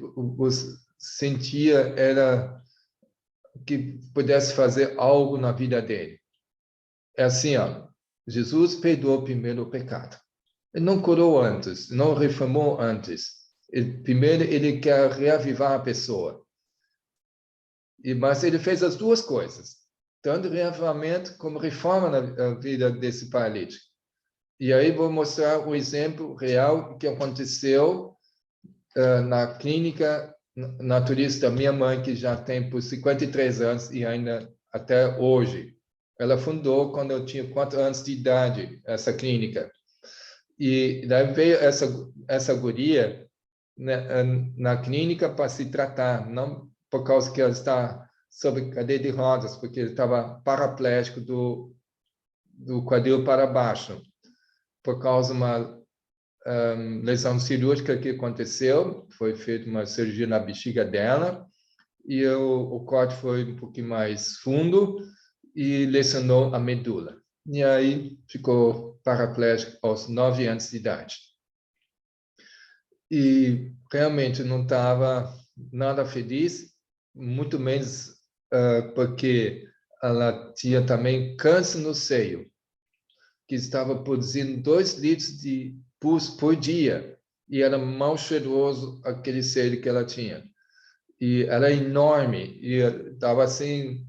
sentia era que pudesse fazer algo na vida dele. É assim, Jesus perdoou primeiro o pecado. Ele não curou antes, não reformou antes. Primeiro, ele quer reavivar a pessoa. Mas ele fez as duas coisas, tanto reavivamento como reforma na vida desse paralítico. E aí vou mostrar o exemplo real que aconteceu na clínica naturista da minha mãe, que já tem por 53 anos e ainda até hoje. Ela fundou quando eu tinha 4 anos de idade, essa clínica. E daí veio essa guria, né, na clínica para se tratar, não por causa que ela está sob cadeira de rodas, porque ele estava paraplégico do quadril para baixo, por causa de uma lesão cirúrgica que aconteceu, foi feita uma cirurgia na bexiga dela, e o corte foi um pouquinho mais fundo e lesionou a medula. E aí ficou paraplégico aos 9 anos de idade. E realmente não estava nada feliz, muito menos porque ela tinha também câncer no seio, que estava produzindo 2 litros de pus por dia, e era mal cheiroso aquele seio que ela tinha. E era enorme, e estava assim,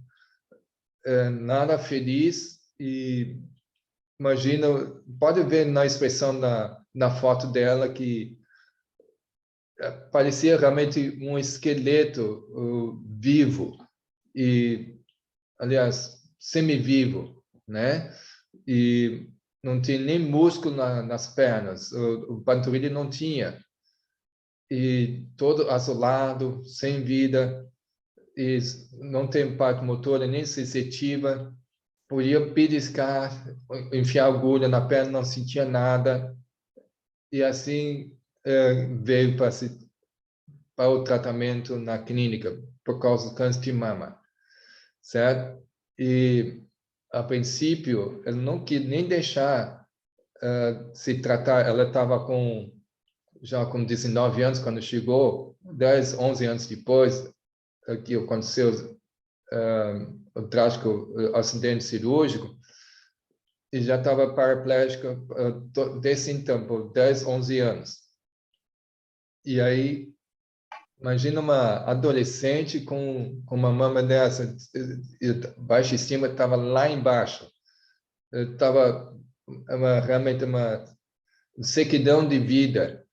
nada feliz, e imagina, pode ver na expressão na foto dela que parecia realmente um esqueleto vivo, e, aliás, semivivo, né? E não tinha nem músculo nas pernas, o panturrilho não tinha, e todo azulado, sem vida, e não tem parte motora nem sensitiva, podia beliscar, enfiar agulha na perna, não sentia nada, e assim veio para o tratamento na clínica por causa do câncer de mama, certo? E a princípio ele não quis nem deixar se tratar. Ela estava já com 19 anos quando chegou, 10, 11 anos depois que aconteceu o trágico acidente cirúrgico, e já estava paraplégica desde então, por 10, 11 anos. E aí, imagina uma adolescente com uma mama dessa, baixa estima estava lá embaixo. Estava realmente uma sequidão de vida.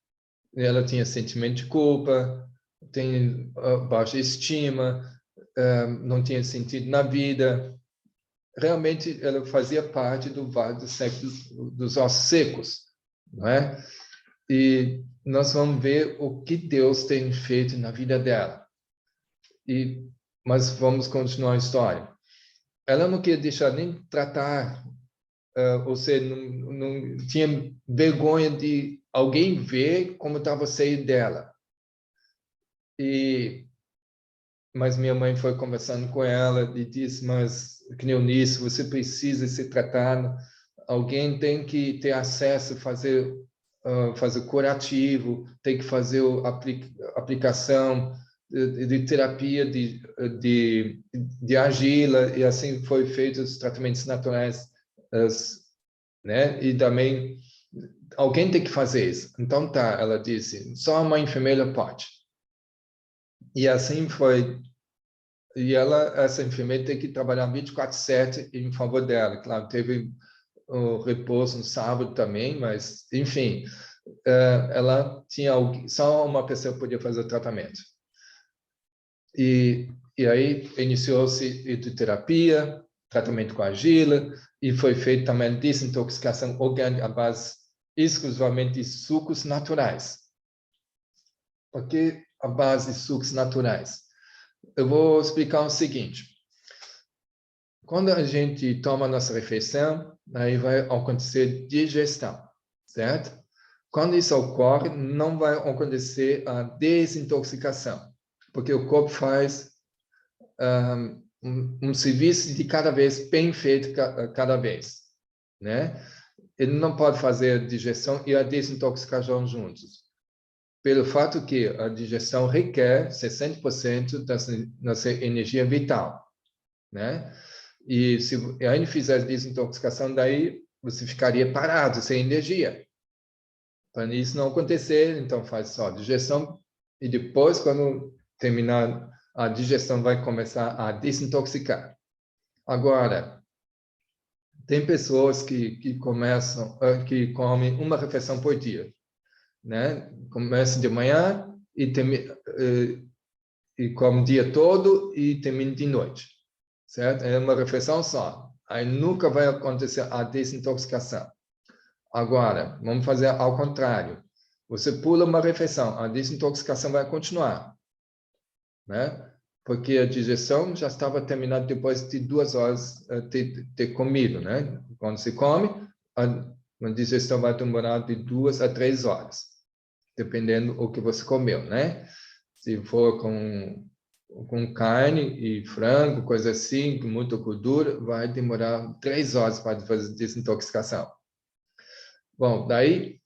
Ela tinha sentimento de culpa, tem baixa estima, não tinha sentido na vida. Realmente ela fazia parte do vale dos ossos secos, não é? E nós vamos ver o que Deus tem feito na vida dela. Mas vamos continuar a história. Ela não queria deixar nem tratar, ou seja, não tinha vergonha de alguém ver como estava o seio dela. Mas minha mãe foi conversando com ela e disse, mas, que nem Eunice, você precisa se tratar, alguém tem que ter acesso, fazer curativo, tem que fazer aplicação de terapia de argila, e assim foi feito os tratamentos naturais, né? E também alguém tem que fazer isso. Então tá, ela disse, só uma enfermeira pode. E assim foi. E essa enfermeira tem que trabalhar 24/7 em favor dela. Claro, teve o repouso no sábado também, mas, enfim, ela tinha só uma pessoa podia fazer o tratamento. E aí iniciou-se hidroterapia, tratamento com argila, e foi feita também desintoxicação orgânica à base exclusivamente de sucos naturais. Por que a base de sucos naturais? Eu vou explicar o seguinte. Quando a gente toma a nossa refeição, aí vai acontecer digestão, certo? Quando isso ocorre, não vai acontecer a desintoxicação, porque o corpo faz um serviço de cada vez bem feito cada vez, né? Ele não pode fazer a digestão e a desintoxicação juntos, pelo fato que a digestão requer 60% da nossa energia vital, né? E se ainda fizer a desintoxicação, daí você ficaria parado, sem energia. Para isso não acontecer, então faz só a digestão, e depois, quando terminar a digestão, vai começar a desintoxicar. Agora, Tem pessoas que comem uma refeição por dia, né? Começa de manhã e come o dia todo e termina de noite, certo? É uma refeição só. Aí nunca vai acontecer a desintoxicação. Agora, vamos fazer ao contrário. Você pula uma refeição, a desintoxicação vai continuar, né? Porque a digestão já estava terminada depois de 2 horas ter comido, né? Quando se come, a digestão vai demorar de 2 a 3 horas, dependendo do que você comeu, né? Se for com carne e frango, coisa assim, com muita gordura, vai demorar 3 horas para fazer desintoxicação. Bom, daí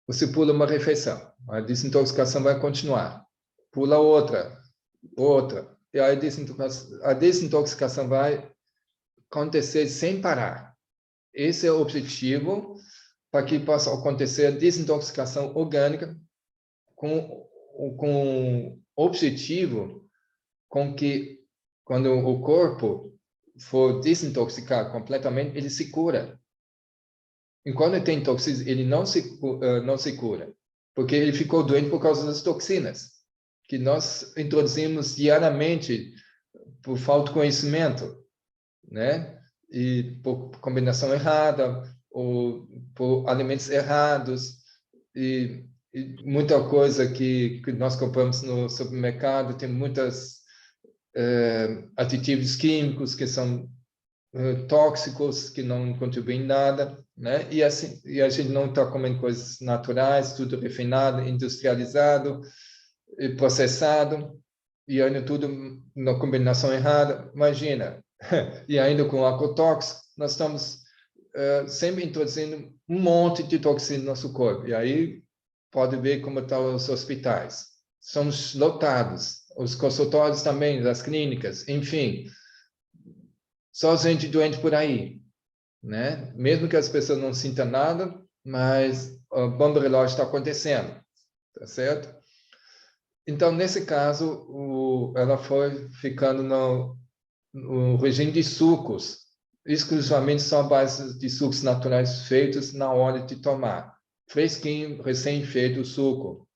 você pula uma refeição, a desintoxicação vai continuar. Pula outra. E a desintoxicação vai acontecer sem parar. Esse é o objetivo para que possa acontecer a desintoxicação orgânica com objetivo com que, quando o corpo for desintoxicar completamente, ele se cura. Enquanto ele tem toxinas, ele não se cura, porque ele ficou doente por causa das toxinas que nós introduzimos diariamente por falta de conhecimento, né? E por combinação errada, ou por alimentos errados, e muita coisa que nós compramos no supermercado tem muitos aditivos químicos que são tóxicos, que não contribuem em nada, né? E assim, e a gente não está comendo coisas naturais, tudo refinado, industrializado, processado, e ainda tudo na combinação errada. Imagina, e ainda com agrotóxico, nós estamos sempre introduzindo um monte de toxina no nosso corpo. E aí pode ver como estão os hospitais. Somos lotados, os consultórios também, as clínicas, enfim. Só gente doente por aí, né? Mesmo que as pessoas não sintam nada, mas a bomba relógio está acontecendo, tá certo? Então, nesse caso, ela foi ficando no regime de sucos, exclusivamente só base de sucos naturais feitos na hora de tomar. Fresquinho, recém-feito o suco,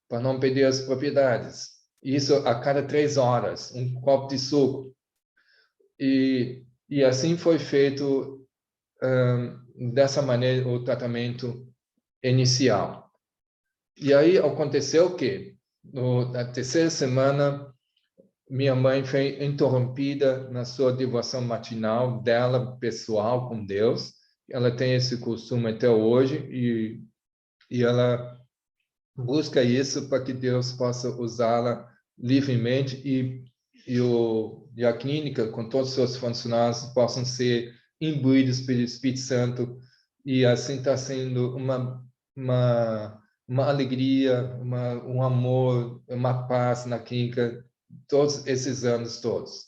para não perder as propriedades. Isso a cada 3 horas, um copo de suco. E assim foi feito, dessa maneira, o tratamento inicial. E aí aconteceu o quê? Na terceira semana, minha mãe foi interrompida na sua devoção matinal dela, pessoal, com Deus. Ela tem esse costume até hoje e ela busca isso para que Deus possa usá-la livremente e a clínica, com todos os seus funcionários, possam ser imbuídos pelo Espírito Santo. E assim está sendo uma alegria, um amor, uma paz na clínica todos esses anos todos.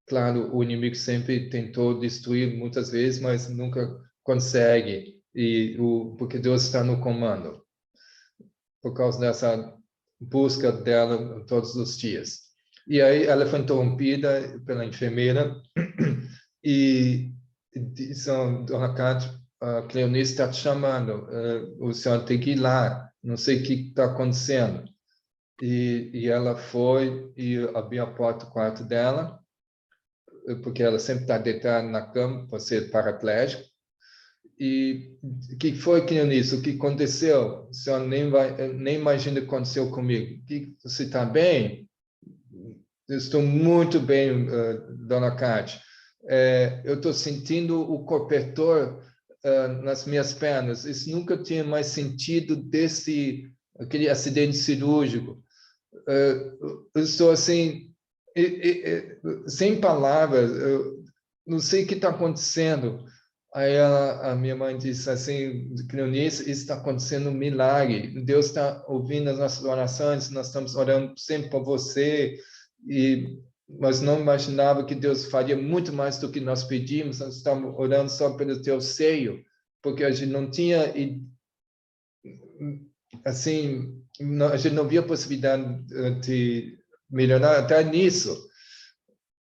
Claro, o inimigo sempre tentou destruir muitas vezes, mas nunca consegue, porque Deus está no comando, por causa dessa busca dela todos os dias. E aí ela foi interrompida pela enfermeira e disse: Dona Cátia, a Cleonice está te chamando, o senhor tem que ir lá, não sei o que está acontecendo. E ela foi e abriu a porta do quarto dela, porque ela sempre está deitada na cama, por ser paraplégica. E o que foi, Cleonice? O que aconteceu? O senhor nem imagina o que aconteceu comigo. Você está bem? Eu estou muito bem, Dona Cátia. Eu estou sentindo o cobertor nas minhas pernas. Isso nunca tinha mais sentido desde aquele acidente cirúrgico. Eu estou assim, sem palavras, eu não sei o que está acontecendo. Aí a minha mãe disse assim: Cleonice, isso está acontecendo um milagre. Deus está ouvindo as nossas orações, nós estamos orando sempre por você, mas não imaginava que Deus faria muito mais do que nós pedimos. Nós estamos orando só pelo teu seio, porque a gente não tinha, assim, a gente não via possibilidade de melhorar até nisso.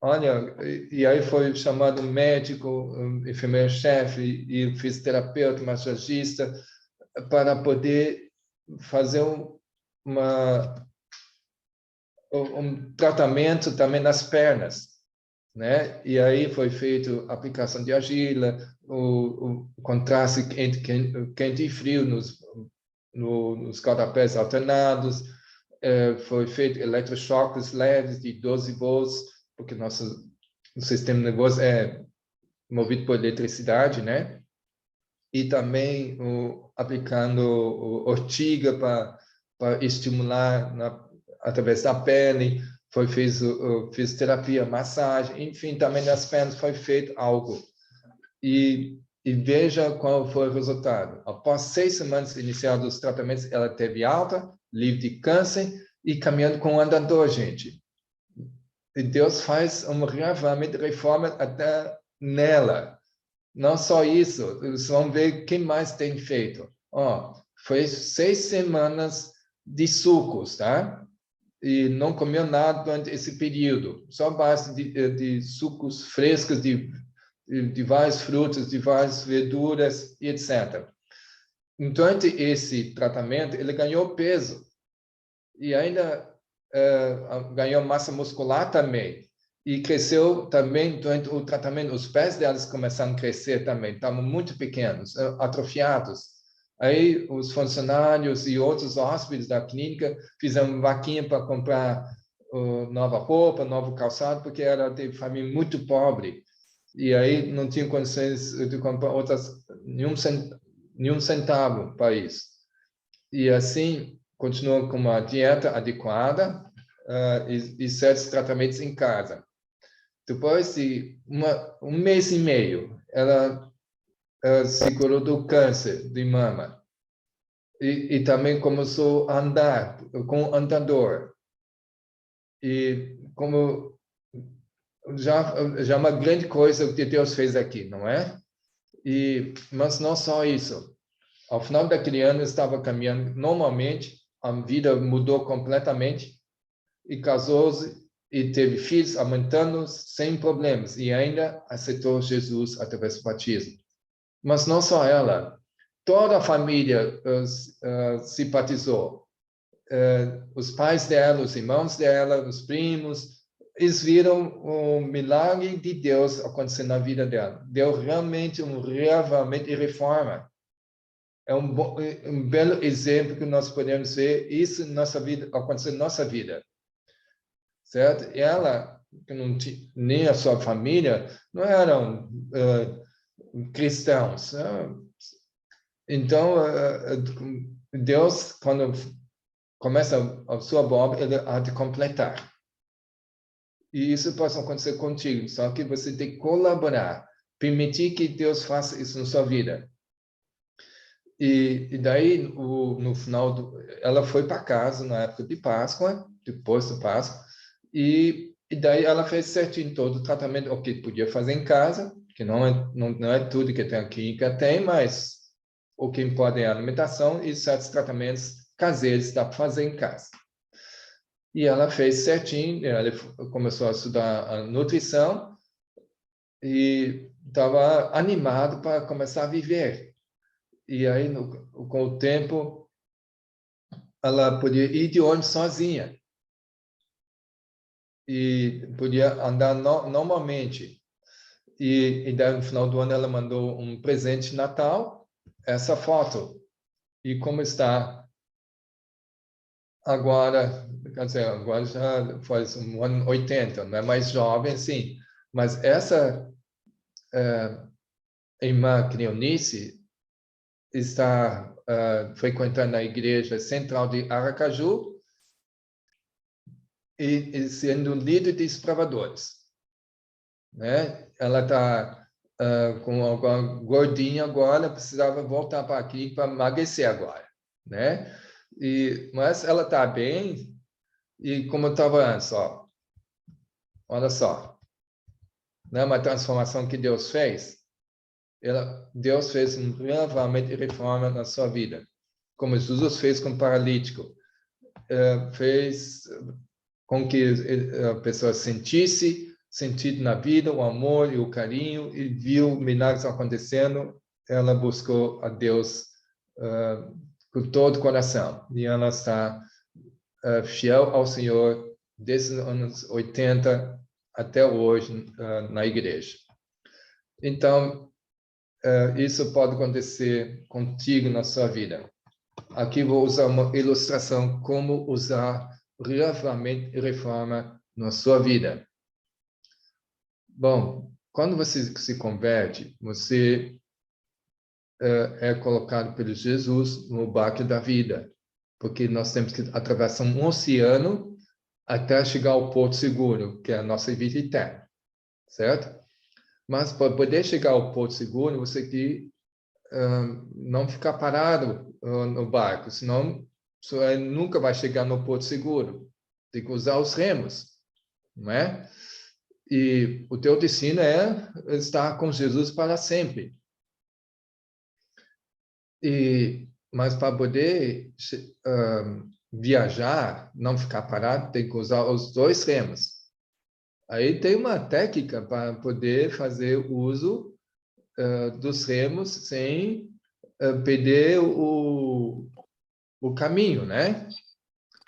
olha, e aí foi chamado médico, enfermeiro-chefe e fisioterapeuta, massagista, para poder fazer um tratamento também nas pernas, né? E aí foi feito a aplicação de argila, o contraste entre quente e frio nos quadripés alternados, foi feito eletrochoques leves de 12 volts, porque nosso sistema nervoso é movido por eletricidade, né? E também aplicando ortiga para estimular através da pele, foi feito fisioterapia, massagem, enfim, também nas pernas foi feito algo. E veja qual foi o resultado. Após 6 semanas iniciados os tratamentos, ela teve alta, livre de câncer e caminhando com o andador, gente. E Deus faz uma realmente reforma até nela. Não só isso, vocês vão ver quem mais tem feito. Foi 6 semanas de sucos, tá? E não comeu nada durante esse período. Só base de sucos frescos de várias frutas, de várias verduras e etc. Durante esse tratamento, ele ganhou peso e ainda ganhou massa muscular também. E cresceu também durante o tratamento. Os pés delas começaram a crescer também, estavam muito pequenos, atrofiados. Aí os funcionários e outros hóspedes da clínica fizeram vaquinha para comprar nova roupa, novo calçado, porque era de família muito pobre. E aí não tinha condições de comprar nenhum centavo para isso. E assim, continuou com uma dieta adequada e certos tratamentos em casa. Depois de um mês e meio, ela se curou do câncer de mama. E também começou a andar com andador. E como já é uma grande coisa que Deus fez aqui, não é? Mas não só isso. Ao final daquele ano, eu estava caminhando normalmente, a vida mudou completamente, e casou-se, e teve filhos, aumentando sem problemas, e ainda aceitou Jesus através do batismo. Mas não só ela, toda a família se batizou. Os pais dela, os irmãos dela, os primos, eles viram o milagre de Deus acontecer na vida dela. Deu realmente um reavivamento e reforma. É um belo exemplo que nós podemos ver isso em nossa vida, acontecer na nossa vida. Certo? E ela, que não tinha, nem a sua família, não eram cristãos. Então, Deus, quando começa a sua obra, ele há de completar. E isso pode acontecer contigo, só que você tem que colaborar, permitir que Deus faça isso na sua vida. E daí, no final, ela foi para casa na época de Páscoa, depois da Páscoa, e daí ela fez certinho todo o tratamento, o que podia fazer em casa, que não é tudo que a clínica tem, mas o que importa é a alimentação e certos tratamentos caseiros dá para fazer em casa. E ela fez certinho, ela começou a estudar a nutrição e estava animado para começar a viver. E aí, com o tempo, ela podia ir de ônibus sozinha. E podia andar normalmente. E daí, no final do ano, ela mandou um presente de Natal, essa foto. E como está agora, quer dizer, agora já faz um ano 80, não é mais jovem, sim. Mas essa irmã Cleonice está frequentando a igreja central de Aracaju e sendo líder de desbravadores, né? Ela está com alguma gordinha agora, precisava voltar para aqui para emagrecer agora, né? Mas ela está bem e como estava antes, olha só, não é uma transformação que Deus fez? Deus fez um reavivamento e reforma na sua vida, como Jesus fez com o paralítico. Fez com que a pessoa sentisse sentido na vida, o amor e o carinho, e viu milagres acontecendo, ela buscou a Deus com todo o coração. E ela está fiel ao Senhor desde os anos 80 até hoje na igreja. Então, isso pode acontecer contigo na sua vida. Aqui vou usar uma ilustração como usar reavivamento e reforma na sua vida. Bom, quando você se converte, você é colocado pelo Jesus no barco da vida, porque nós temos que atravessar um oceano até chegar ao porto seguro, que é a nossa vida eterna, certo? Mas para poder chegar ao porto seguro, você tem que não ficar parado no barco, senão você nunca vai chegar no porto seguro. Tem que usar os remos, não é? E o teu destino é estar com Jesus para sempre. Mas para poder viajar, não ficar parado, tem que usar os dois remos. Aí tem uma técnica para poder fazer uso dos remos sem perder o caminho, né?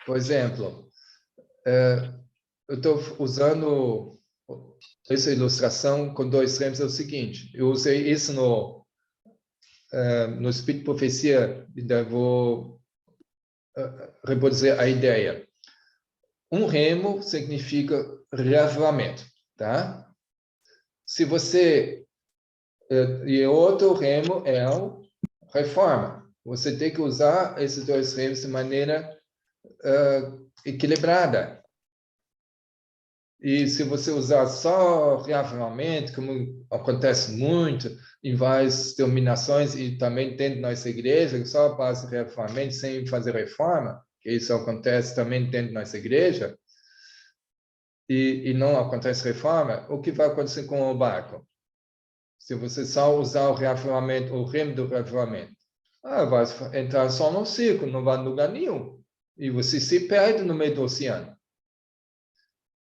Por exemplo, eu estou usando essa ilustração com dois remos, é o seguinte, eu usei isso no Espírito de Profecia, ainda vou reproduzir a ideia. Um remo significa reavivamento, tá? Se você... e outro remo é o reforma. Você tem que usar esses dois remos de maneira equilibrada. E se você usar só reavivamento, como acontece muito em várias denominações e também dentro da nossa igreja, só passa reavivamento sem fazer reforma, que isso acontece também dentro da nossa igreja, e não acontece reforma, o que vai acontecer com o barco? Se você só usar o reavivamento, o remo do reavivamento, vai entrar só no círculo, não vai em lugar nenhum. E você se perde no meio do oceano.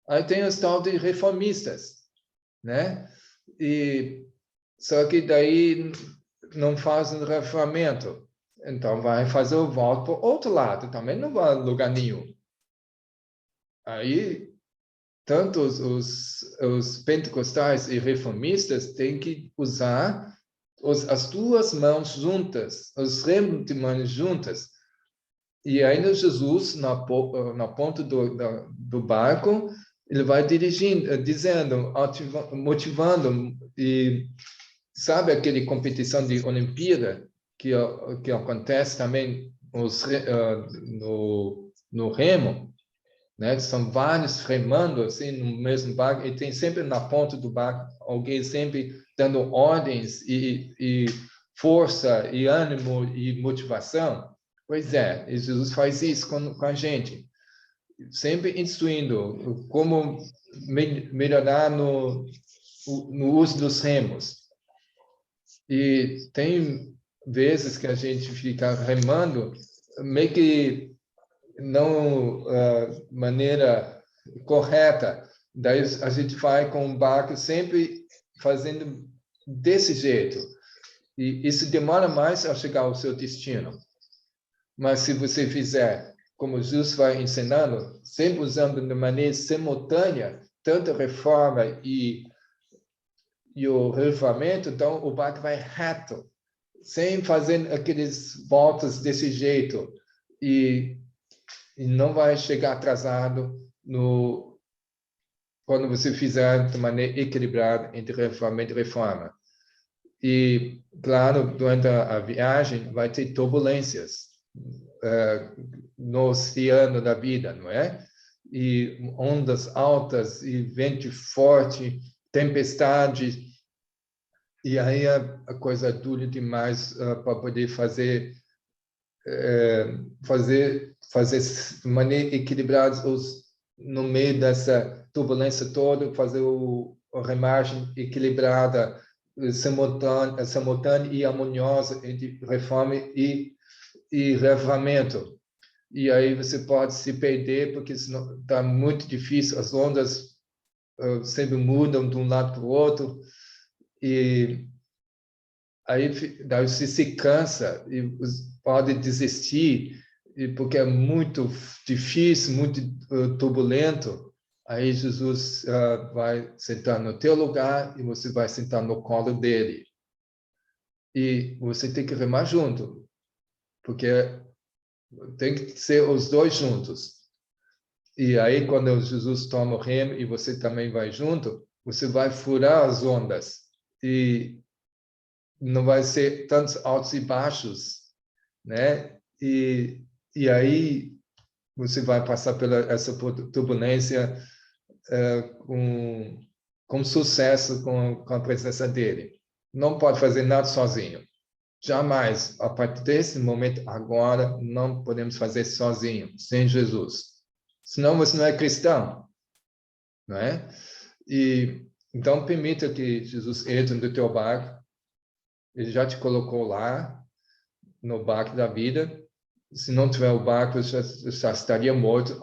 Aí tem os tal de reformistas, né? Só que daí não fazem reavivamento. Então vai fazer o volta para o outro lado, também não vai em lugar nenhum. Aí tanto os pentecostais e reformistas têm que usar as duas mãos juntas, os remos de mãos juntas. E ainda Jesus, na ponta do barco, ele vai dirigindo, dizendo, motivando. E sabe aquela competição de Olimpíada que acontece também no remo? Né? São vários remando assim no mesmo barco e tem sempre na ponta do barco alguém sempre dando ordens e força e ânimo e motivação. Pois é, e Jesus faz isso com a gente, sempre instruindo como melhorar no uso dos remos. E tem vezes que a gente fica remando meio que não maneira correta. Daí a gente vai com o barco sempre fazendo desse jeito. E isso demora mais a chegar ao seu destino. Mas se você fizer como Jesus vai ensinando, sempre usando de maneira simultânea, tanto a reforma e o reavivamento, então o barco vai reto, sem fazer aqueles voltas desse jeito. E não vai chegar atrasado quando você fizer de maneira equilibrada entre reavivamento e reforma. E, claro, durante a viagem vai ter turbulências no oceano da vida, não é? E ondas altas, e vento forte, tempestade. E aí a coisa dura demais para poder fazer de maneira equilibrada no meio dessa turbulência toda, fazer a remagem equilibrada, simultânea e harmoniosa entre reforma e reavivamento. E aí você pode se perder, porque está muito difícil, as ondas sempre mudam de um lado para o outro, e aí daí você se cansa e pode desistir, porque é muito difícil, muito turbulento. Aí Jesus vai sentar no teu lugar e você vai sentar no colo dele. E você tem que remar junto, porque tem que ser os dois juntos. E aí, quando Jesus toma o remo e você também vai junto, você vai furar as ondas. E não vai ser tantos altos e baixos, né? E aí você vai passar pela essa turbulência com sucesso com a presença dele. Não pode fazer nada sozinho. Jamais, a partir desse momento, agora, não podemos fazer sozinho, sem Jesus. Senão você não é cristão, não é? E então permita que Jesus entre no teu barco. Ele já te colocou lá, no barco da vida. Se não tiver o barco, já estaria morto,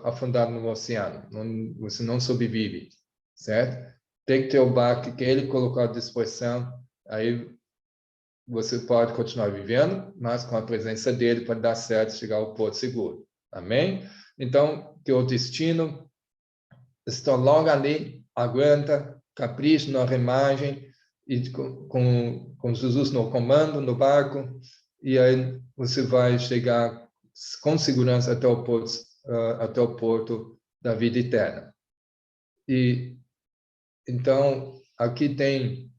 afundado no oceano. Você não sobrevive, certo? Tem que ter o barco que ele colocou à disposição. Aí você pode continuar vivendo, mas com a presença dele para dar certo, chegar ao porto seguro. Amém? Então, que o destino está logo ali, aguenta, capricha na remagem, e com Jesus no comando, no barco, e aí você vai chegar com segurança até o porto da vida eterna. E então, aqui tem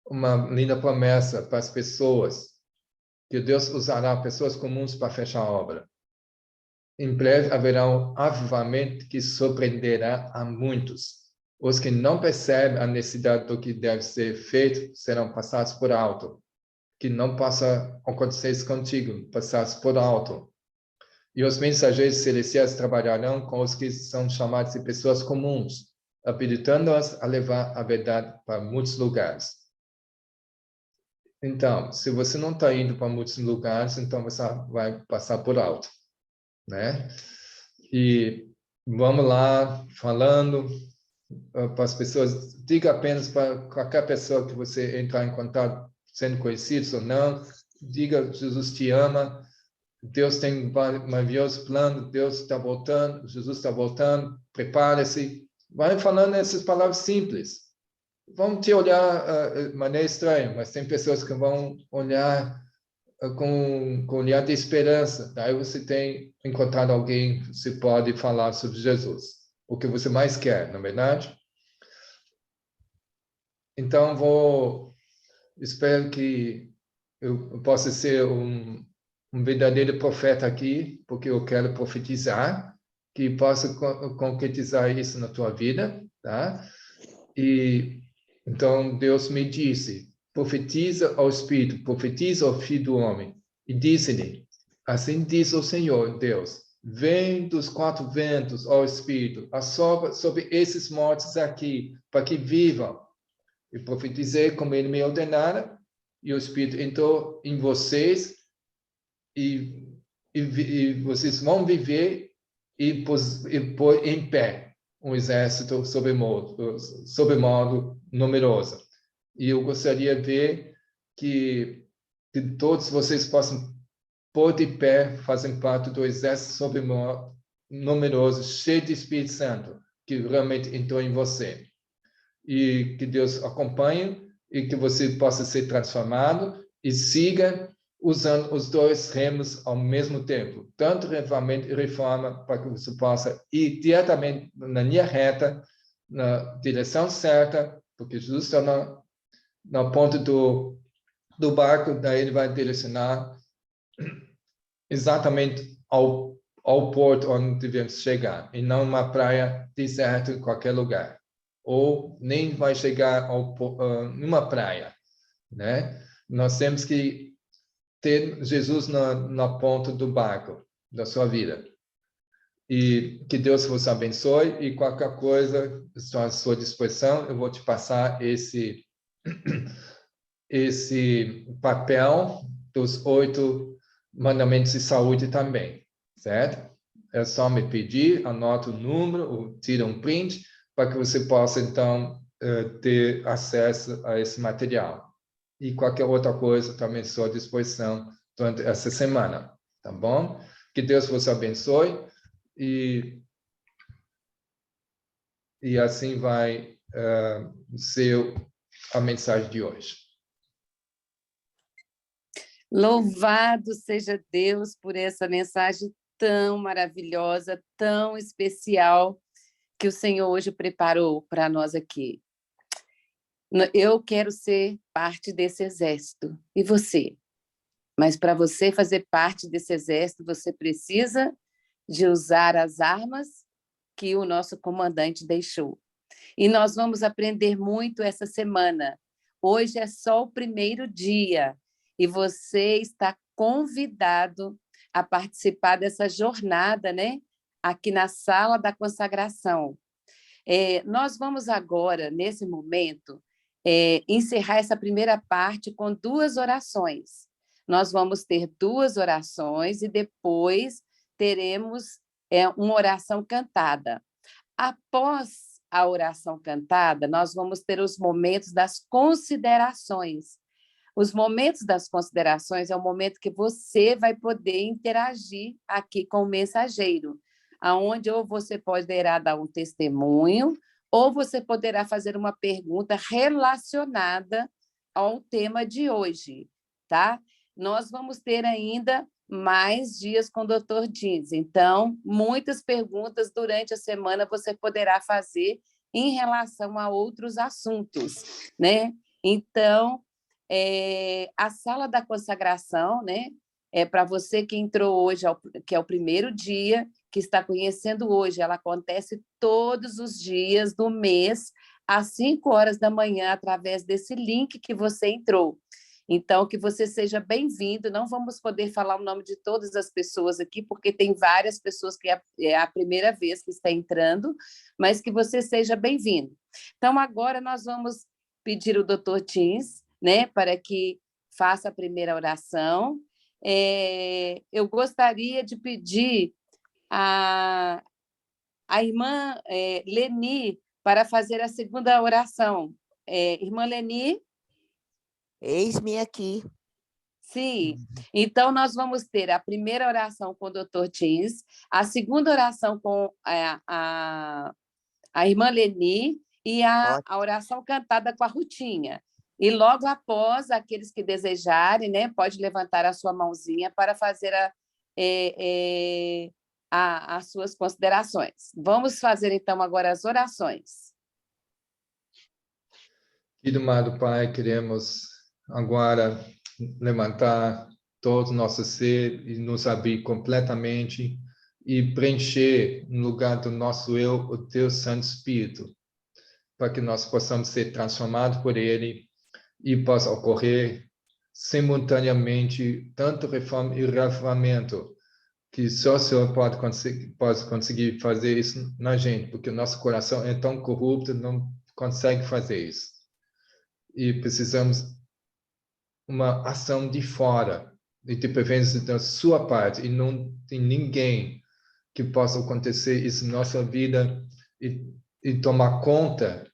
uma linda promessa para as pessoas, que Deus usará pessoas comuns para fechar a obra. Em breve haverá um avivamento que surpreenderá a muitos. Os que não percebem a necessidade do que deve ser feito serão passados por alto. Que não possa acontecer isso contigo, passados por alto. E os mensageiros celestiais trabalharão com os que são chamados de pessoas comuns, habilitando-os a levar a verdade para muitos lugares. Então, se você não está indo para muitos lugares, então você vai passar por alto, né? E vamos lá, falando para as pessoas, diga apenas para qualquer pessoa que você entrar em contato, sendo conhecido ou não, diga: Jesus te ama, Deus tem um maravilhoso plano, Deus está voltando, Jesus está voltando, prepare-se. Vai falando essas palavras simples. Vão te olhar de maneira estranha, mas tem pessoas que vão olhar com olhar de esperança. Daí você tem encontrado alguém que você pode falar sobre Jesus, o que você mais quer, não é verdade? Então, espero que eu possa ser um verdadeiro profeta aqui, porque eu quero profetizar, que possa concretizar isso na tua vida, tá? E então Deus me disse: profetiza ao Espírito, profetiza ao Filho do Homem, e disse-lhe: assim diz o Senhor Deus: vem dos quatro ventos, ó Espírito, assopra sobre esses mortos aqui, para que vivam. E profetizei como ele me ordenara, e o Espírito entrou em vocês, e vocês vão viver e pôr em pé um exército sobremodo numeroso. E eu gostaria de ver que todos vocês possam pôr de pé, fazem parte do exército sobremodo numeroso, cheio de Espírito Santo, que realmente entrou em você. E que Deus acompanhe e que você possa ser transformado e siga usando os dois remos ao mesmo tempo, tanto renovamento e reforma, para que você possa ir diretamente na linha reta, na direção certa, porque Jesus está na ponta do barco, daí ele vai direcionar exatamente ao porto onde devemos chegar, e não uma praia deserta em qualquer lugar, ou nem vai chegar numa praia, né? Nós temos que ter Jesus na ponta do barco da sua vida. E que Deus vos abençoe, e qualquer coisa, estou à sua disposição. Eu vou te passar esse papel dos 8 mandamentos de saúde também, certo? é só me pedir, anota o número, ou tira um print, para que você possa, então, ter acesso a esse material. E qualquer outra coisa, também estou à disposição durante essa semana, tá bom? Que Deus vos abençoe e assim vai ser a mensagem de hoje. Louvado seja Deus por essa mensagem tão maravilhosa, tão especial que o Senhor hoje preparou para nós aqui. Eu quero ser parte desse exército. E você? Mas para você fazer parte desse exército, você precisa de usar as armas que o nosso comandante deixou. E nós vamos aprender muito essa semana. Hoje é só o primeiro dia e você está convidado a participar dessa jornada, né? Aqui na sala da consagração. Nós vamos agora, nesse momento, encerrar essa primeira parte com 2 orações. Nós vamos ter 2 orações e depois teremos uma oração cantada. Após a oração cantada, nós vamos ter os momentos das considerações. Os momentos das considerações é o momento que você vai poder interagir aqui com o mensageiro, aonde ou você poderá dar um testemunho, ou você poderá fazer uma pergunta relacionada ao tema de hoje, tá? Nós vamos ter ainda mais dias com o Dr. Jeans. Então, muitas perguntas durante a semana você poderá fazer em relação a outros assuntos, né? Então, a sala da consagração, né? Para você que entrou hoje, que é o primeiro dia, que está conhecendo hoje, ela acontece todos os dias do mês, às 5 horas da manhã, através desse link que você entrou. Então, que você seja bem-vindo. Não vamos poder falar o nome de todas as pessoas aqui, porque tem várias pessoas que é a primeira vez que está entrando, mas que você seja bem-vindo. Então, agora nós vamos pedir o Dr. Jeans, né, para que faça a primeira oração. Eu gostaria de pedir a irmã Leni para fazer a segunda oração. Irmã Leni? Eis-me aqui. Sim, então nós vamos ter a primeira oração com o Dr. Jeans, a segunda oração com a irmã Leni e a oração cantada com a Rutinha. E logo após, aqueles que desejarem, né, pode levantar a sua mãozinha para fazer as suas considerações. Vamos fazer, então, agora as orações. Querido amado Pai, queremos agora levantar todo o nosso ser e nos abrir completamente e preencher no lugar do nosso eu o Teu Santo Espírito, para que nós possamos ser transformados por Ele e possa ocorrer simultaneamente tanto reforma e reavivamento, que só o Senhor pode conseguir fazer isso na gente, porque o nosso coração é tão corrupto, não consegue fazer isso. E precisamos uma ação de fora, e de preferência da sua parte, e não tem ninguém que possa acontecer isso na nossa vida e tomar conta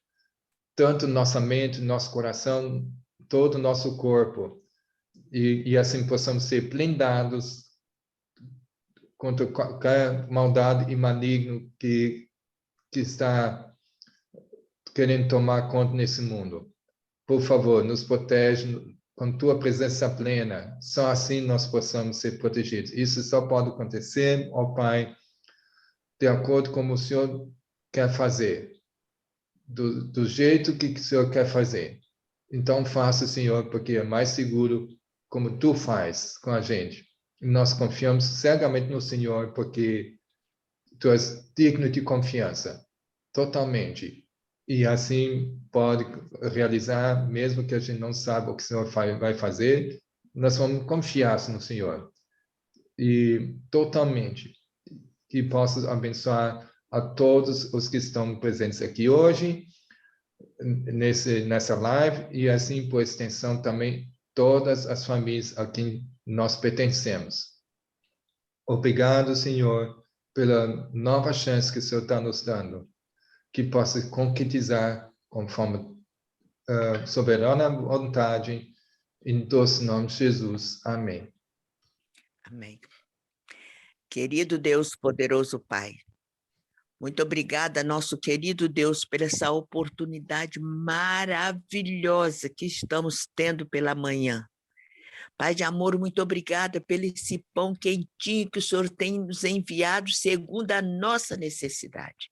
tanto nossa mente, nosso coração, todo o nosso corpo, e assim possamos ser blindados contra qualquer maldade e maligno que está querendo tomar conta nesse mundo. Por favor, nos protege com tua presença plena. Só assim nós possamos ser protegidos. Isso só pode acontecer, ó Pai, de acordo com o Senhor quer fazer, do jeito que o Senhor quer fazer. Então faça, Senhor, porque é mais seguro como tu faz com a gente. E nós confiamos cegamente no Senhor, porque tu és digno de confiança, totalmente. E assim pode realizar, mesmo que a gente não saiba o que o Senhor vai fazer, nós vamos confiar no Senhor. E totalmente. Que possas abençoar a todos os que estão presentes aqui hoje, nessa live, e assim, por extensão, também todas as famílias a quem nós pertencemos. Obrigado, Senhor, pela nova chance que o Senhor está nos dando, que possa concretizar conforme soberana vontade, em doce nome de Jesus. Amém. Amém. Querido Deus, poderoso Pai, muito obrigada, nosso querido Deus, por essa oportunidade maravilhosa que estamos tendo pela manhã. Pai de amor, muito obrigada pelo esse pão quentinho que o Senhor tem nos enviado segundo a nossa necessidade.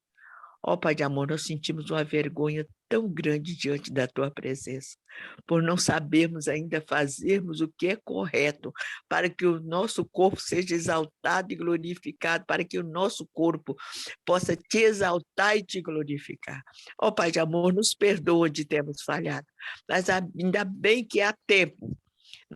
Ó Pai de amor, nós sentimos uma vergonha tão grande diante da Tua presença, por não sabermos ainda fazermos o que é correto, para que o nosso corpo seja exaltado e glorificado, para que o nosso corpo possa te exaltar e te glorificar. Ó Pai de amor, nos perdoa de termos falhado, mas ainda bem que há tempo.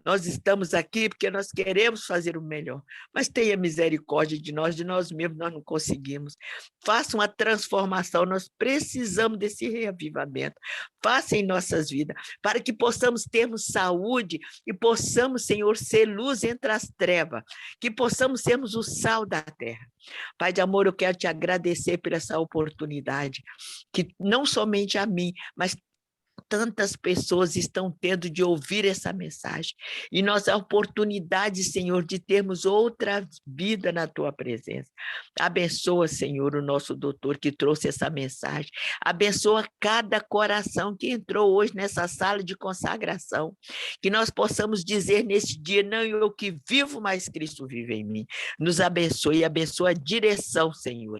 Nós estamos aqui porque nós queremos fazer o melhor, mas tenha misericórdia de nós mesmos, nós não conseguimos. Faça uma transformação, nós precisamos desse reavivamento. Faça em nossas vidas, para que possamos termos saúde e possamos, Senhor, ser luz entre as trevas, que possamos sermos o sal da terra. Pai de amor, eu quero te agradecer por essa oportunidade, que não somente a mim, mas tantas pessoas estão tendo de ouvir essa mensagem. E nossa oportunidade, Senhor, de termos outra vida na Tua presença. Abençoa, Senhor, o nosso doutor que trouxe essa mensagem. Abençoa cada coração que entrou hoje nessa sala de consagração. Que nós possamos dizer nesse dia, não eu que vivo, mas Cristo vive em mim. Nos abençoe e abençoa a direção, Senhor.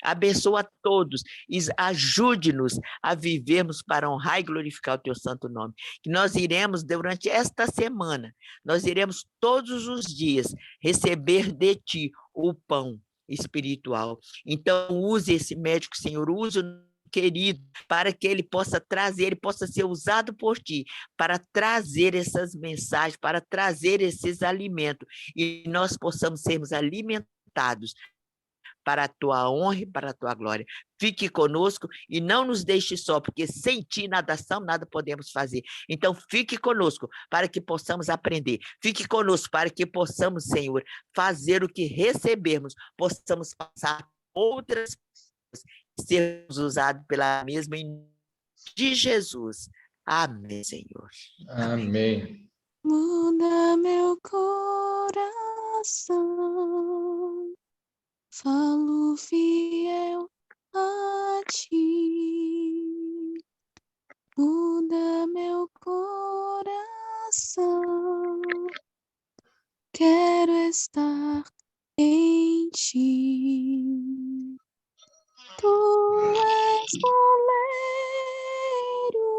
Abençoa a todos e ajude-nos a vivermos para honrar e glorificar o Teu santo nome. Que nós iremos, durante esta semana, nós iremos todos os dias receber de Ti o pão espiritual. Então, use esse médico, Senhor, use o querido, para que ele possa trazer, ele possa ser usado por Ti, para trazer essas mensagens, para trazer esses alimentos, e nós possamos sermos alimentados para a Tua honra e para a Tua glória. Fique conosco e não nos deixe só, porque sem Ti nada somos, nada podemos fazer. Então, fique conosco para que possamos aprender. Fique conosco para que possamos, Senhor, fazer o que recebermos, possamos passar outras pessoas, sermos usados pela mesma em nome de Jesus. Amém, Senhor. Amém. Muda meu coração, falo fiel a Ti. Muda meu coração, quero estar em Ti. Tu és oleiro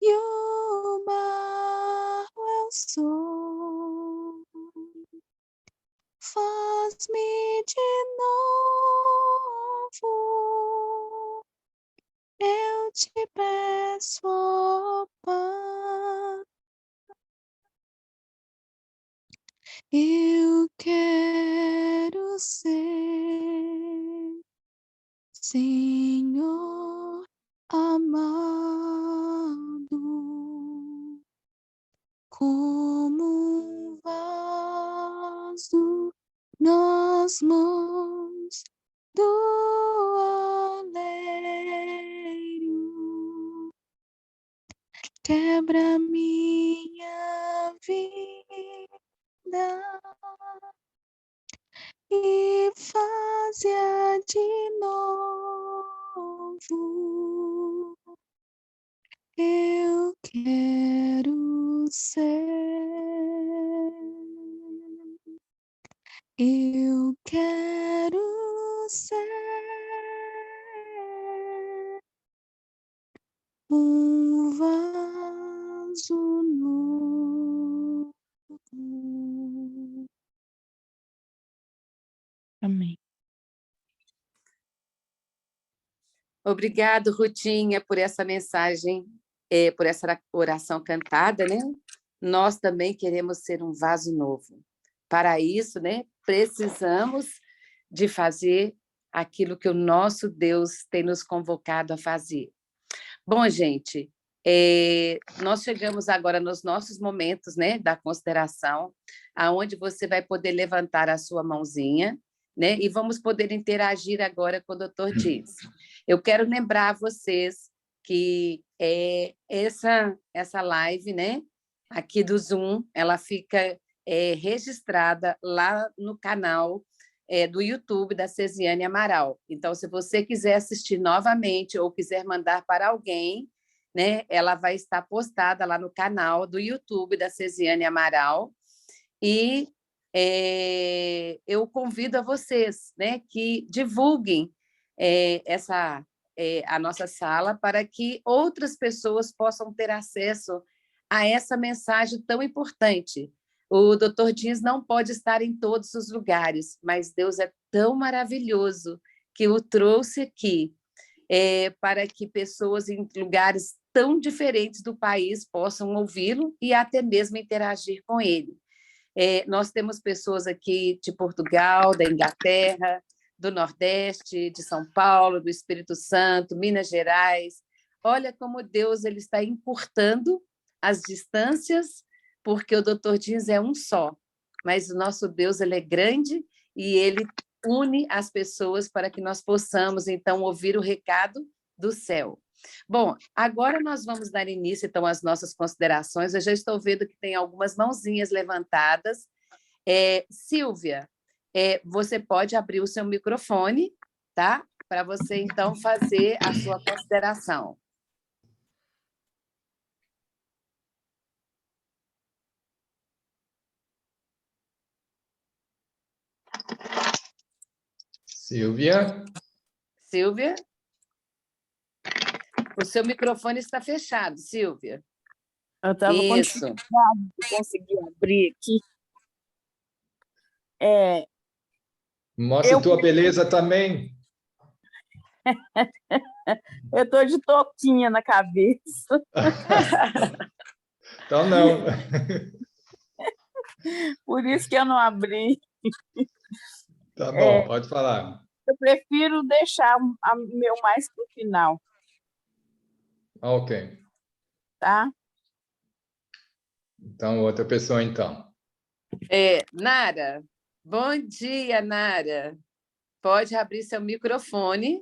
e o barro eu sou. Faz-me de novo, eu te peço, ó Pai. Eu quero ser, Senhor amado, como um vaso nas mãos do oleiro. Quebra minha vida e faz-a de novo. Eu quero ser, eu quero ser um vaso novo. Amém. Obrigado, Rutinha, por essa mensagem, por essa oração cantada, né? Nós também queremos ser um vaso novo. Para isso, né, precisamos de fazer aquilo que o nosso Deus tem nos convocado a fazer. Bom, gente, Nós chegamos agora nos nossos momentos, né, da consideração, aonde você vai poder levantar a sua mãozinha, né, e vamos poder interagir agora com o Dr. Dias. Eu quero lembrar a vocês que essa live, né, aqui do Zoom, ela fica registrada lá no canal do YouTube da Cesiane Amaral. Então, se você quiser assistir novamente ou quiser mandar para alguém, né, ela vai estar postada lá no canal do YouTube da Cesiane Amaral. E eu convido a vocês, né, que divulguem a nossa sala para que outras pessoas possam ter acesso a essa mensagem tão importante. O Dr. Dias não pode estar em todos os lugares, mas Deus é tão maravilhoso que o trouxe aqui para que pessoas em lugares tão diferentes do país possam ouvi-lo e até mesmo interagir com ele. Nós temos pessoas aqui de Portugal, da Inglaterra, do Nordeste, de São Paulo, do Espírito Santo, Minas Gerais. Olha como Deus ele está encurtando as distâncias, porque o Dr. Dias é um só, mas o nosso Deus ele é grande e ele une as pessoas para que nós possamos, então, ouvir o recado do céu. Bom, agora nós vamos dar início, então, às nossas considerações. Eu já estou vendo que tem algumas mãozinhas levantadas. Silvia, você pode abrir o seu microfone, tá? Para você, então, fazer a sua consideração. Silvia? Silvia? O seu microfone está fechado, Silvia. Eu estava Isso. consegui abrir aqui. Mostra a tua beleza também. Eu estou de touquinha na cabeça. Então, não. Por isso que eu não abri. Tá bom, pode falar. Eu prefiro deixar o meu mais para o final, Ok. tá? Então, outra pessoa, então. Nara, bom dia, Nara. Pode abrir seu microfone.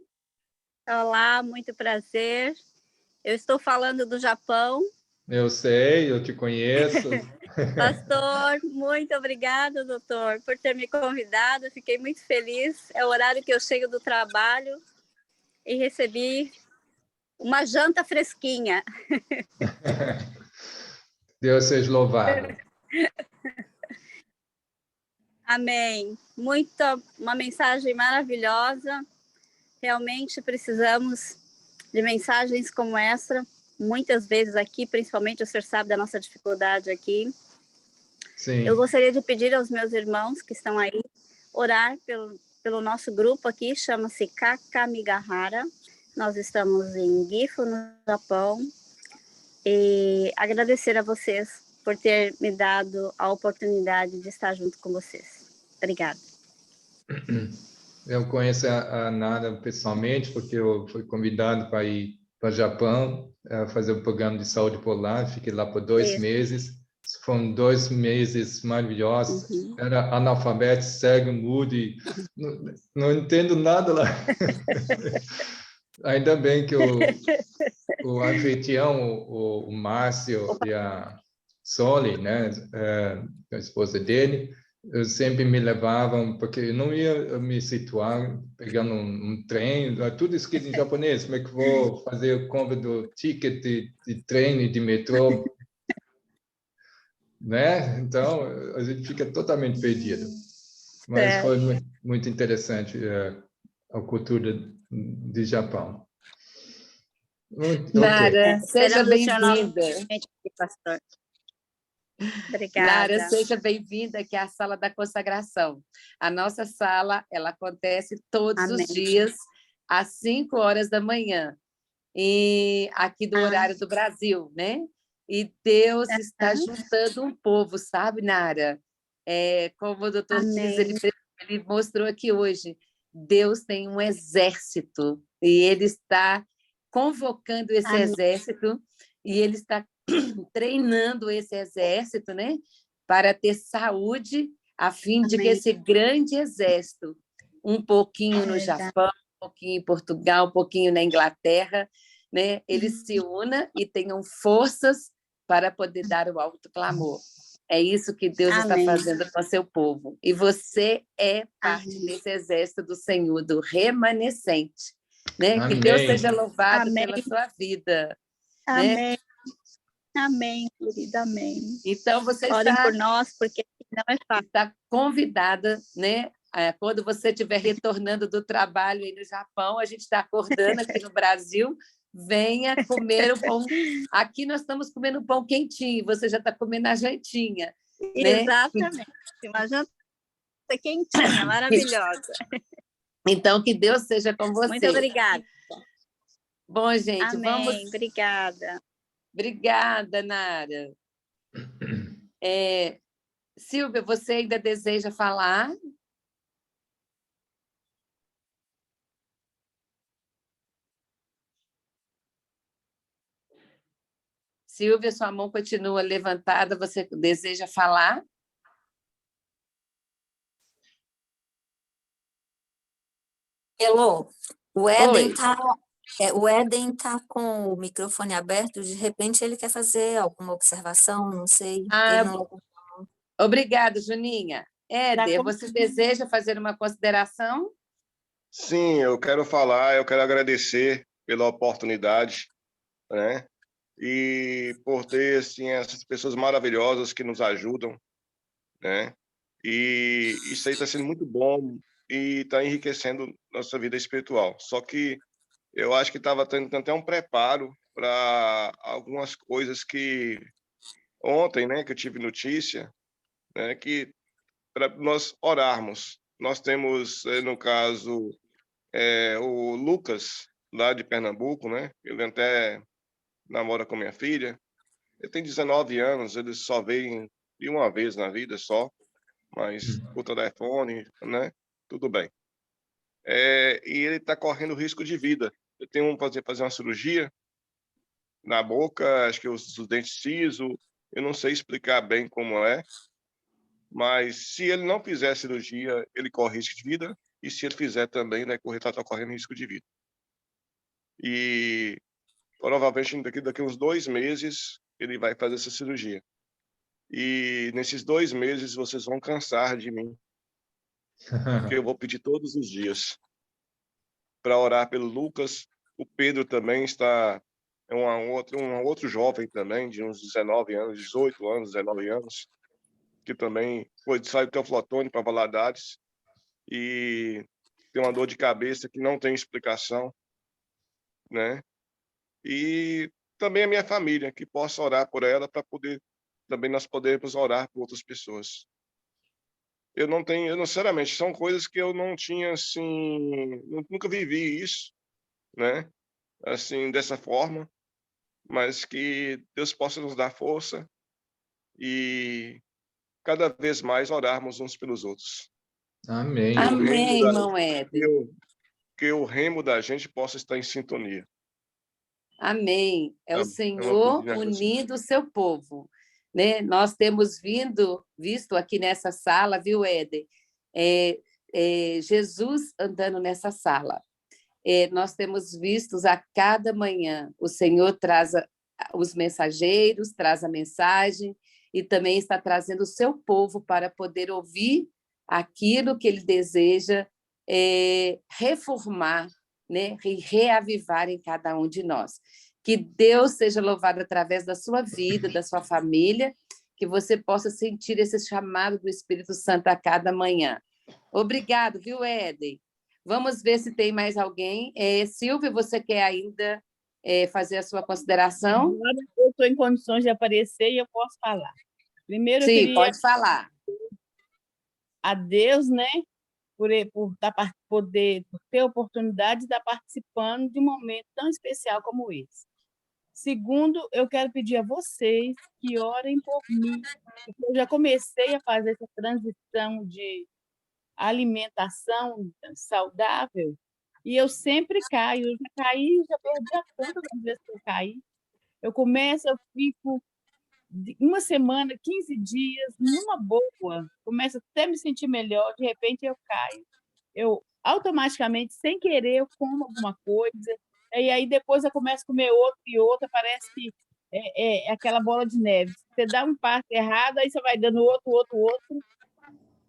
Olá, muito prazer. Eu estou falando do Japão. Eu sei, eu te conheço. Pastor, muito obrigada, doutor, por ter me convidado. Fiquei muito feliz. É o horário que eu chego do trabalho e recebi uma janta fresquinha. Deus seja louvado. Amém. Uma mensagem maravilhosa. Realmente precisamos de mensagens como essa, muitas vezes aqui, principalmente o senhor sabe da nossa dificuldade aqui. Sim. Eu gostaria de pedir aos meus irmãos que estão aí, orar pelo nosso grupo aqui, chama-se Kakamigahara. Nós estamos em Gifu, no Japão, e agradecer a vocês por ter me dado a oportunidade de estar junto com vocês. Obrigada. Eu conheço a Nara pessoalmente, porque eu fui convidado para ir para o Japão, fazer um programa de saúde polar. Fiquei lá por 2 meses. Foram 2 meses maravilhosos. Uhum. Era analfabeto, cego, mudo, e não entendo nada lá. Ainda bem que o anfitrião, o Márcio e a Soli, né, a esposa dele, sempre me levavam, porque eu não ia me situar pegando um trem, tudo escrito em japonês, como é que vou fazer compra do ticket de trem e de metrô, né? Então, a gente fica totalmente perdido. Mas foi muito interessante a cultura do Japão. Nara, seja Esperamos o senhor bem-vinda. novamente aqui, pastor. Obrigada. Nara, seja bem-vinda aqui à Sala da Consagração. A nossa sala, ela acontece todos os dias, às 5 horas da manhã, e aqui do horário do Brasil, né? E Deus está juntando um povo, sabe, Nara? Como o doutor diz, ele mostrou aqui hoje, Deus tem um exército, e ele está convocando esse exército, e ele está treinando esse exército, né, para ter saúde, a fim de que Amém. esse grande exército, um pouquinho no Verdade. Japão, um pouquinho em Portugal, um pouquinho na Inglaterra, né, eles se unam e tenham forças para poder dar o alto clamor. É isso que Deus está Amém. fazendo com o seu povo. E você é parte Amém. desse exército do Senhor, do remanescente. Né? Que Deus Amém. seja louvado Amém. pela sua vida. Né? Amém. Amém, querida, amém. Então, você Orem por nós, porque não é fácil. está convidada, né? Quando você estiver retornando do trabalho aí no Japão, a gente está acordando aqui no Brasil, venha comer o pão. Aqui nós estamos comendo pão quentinho, você já está comendo a jantinha. Né? Exatamente. Uma janta quentinha, maravilhosa. Então, que Deus seja com você. Muito obrigada. Bom, gente, Amém. vamos... Obrigada. Obrigada, Nara. Silvia, você ainda deseja falar? Silvia, sua mão continua levantada, você deseja falar? Elô, o Éden Oi. tá com o microfone aberto, de repente ele quer fazer alguma observação, não sei. Ele não... Obrigada, Juninha. Éder, você deseja fazer uma consideração? Sim, eu quero falar, eu quero agradecer pela oportunidade, né? E por ter, assim, essas pessoas maravilhosas que nos ajudam, né? E isso aí está sendo muito bom e está enriquecendo nossa vida espiritual. Só que eu acho que estava tendo até um preparo para algumas coisas que ontem, né, que eu tive notícia, né, que para nós orarmos. Nós temos, no caso, o Lucas, lá de Pernambuco, né? Ele até namora com minha filha. Ele tem 19 anos, ele só veio de uma vez na vida só, mas por telefone, né? Tudo bem. E ele está correndo risco de vida. Eu tenho que fazer uma cirurgia na boca, acho que os dentes ciso, eu não sei explicar bem como é, mas se ele não fizer a cirurgia, ele corre risco de vida, e se ele fizer também, né, tá correndo risco de vida. E provavelmente daqui uns 2 meses ele vai fazer essa cirurgia. E nesses 2 meses vocês vão cansar de mim, porque eu vou pedir todos os dias para orar pelo Lucas. O Pedro também está, um outro jovem também, de uns 19 anos, 18 anos, 19 anos, que também saiu do Teoflotone para Valadares e tem uma dor de cabeça que não tem explicação, né? E também a minha família, que possa orar por ela para poder também nós podermos orar por outras pessoas. Eu não, sinceramente, são coisas que eu não tinha, assim, nunca vivi isso, né? Assim, dessa forma, mas que Deus possa nos dar força e cada vez mais orarmos uns pelos outros. Amém. Amém, irmão Éder. Que o remo da gente possa estar em sintonia. Amém. É o Senhor unindo o seu povo. Né? Nós temos visto aqui nessa sala, viu, Éder? Jesus andando nessa sala. Nós temos visto a cada manhã, o Senhor traz os mensageiros, traz a mensagem e também está trazendo o seu povo para poder ouvir aquilo que ele deseja reformar, né? E reavivar em cada um de nós. Que Deus seja louvado através da sua vida, da sua família, que você possa sentir esse chamado do Espírito Santo a cada manhã. Obrigado, viu, Éden? Vamos ver se tem mais alguém. Silvia, você quer ainda fazer a sua consideração? Agora eu estou em condições de aparecer e eu posso falar. Primeiro, sim, pode falar. A Deus, né, por ter a oportunidade de estar participando de um momento tão especial como esse. Segundo, eu quero pedir a vocês que orem por mim, porque eu já comecei a fazer essa transição de alimentação saudável e eu sempre caio. Eu já caí, já perdi a conta das vezes que eu caí. eu fico uma semana, 15 dias, numa boa, começo até a me sentir melhor, de repente eu caio. Eu automaticamente, sem querer, eu como alguma coisa, e aí depois eu começo a comer outra e outra, parece que é aquela bola de neve. Você dá um passo errado, aí você vai dando outro.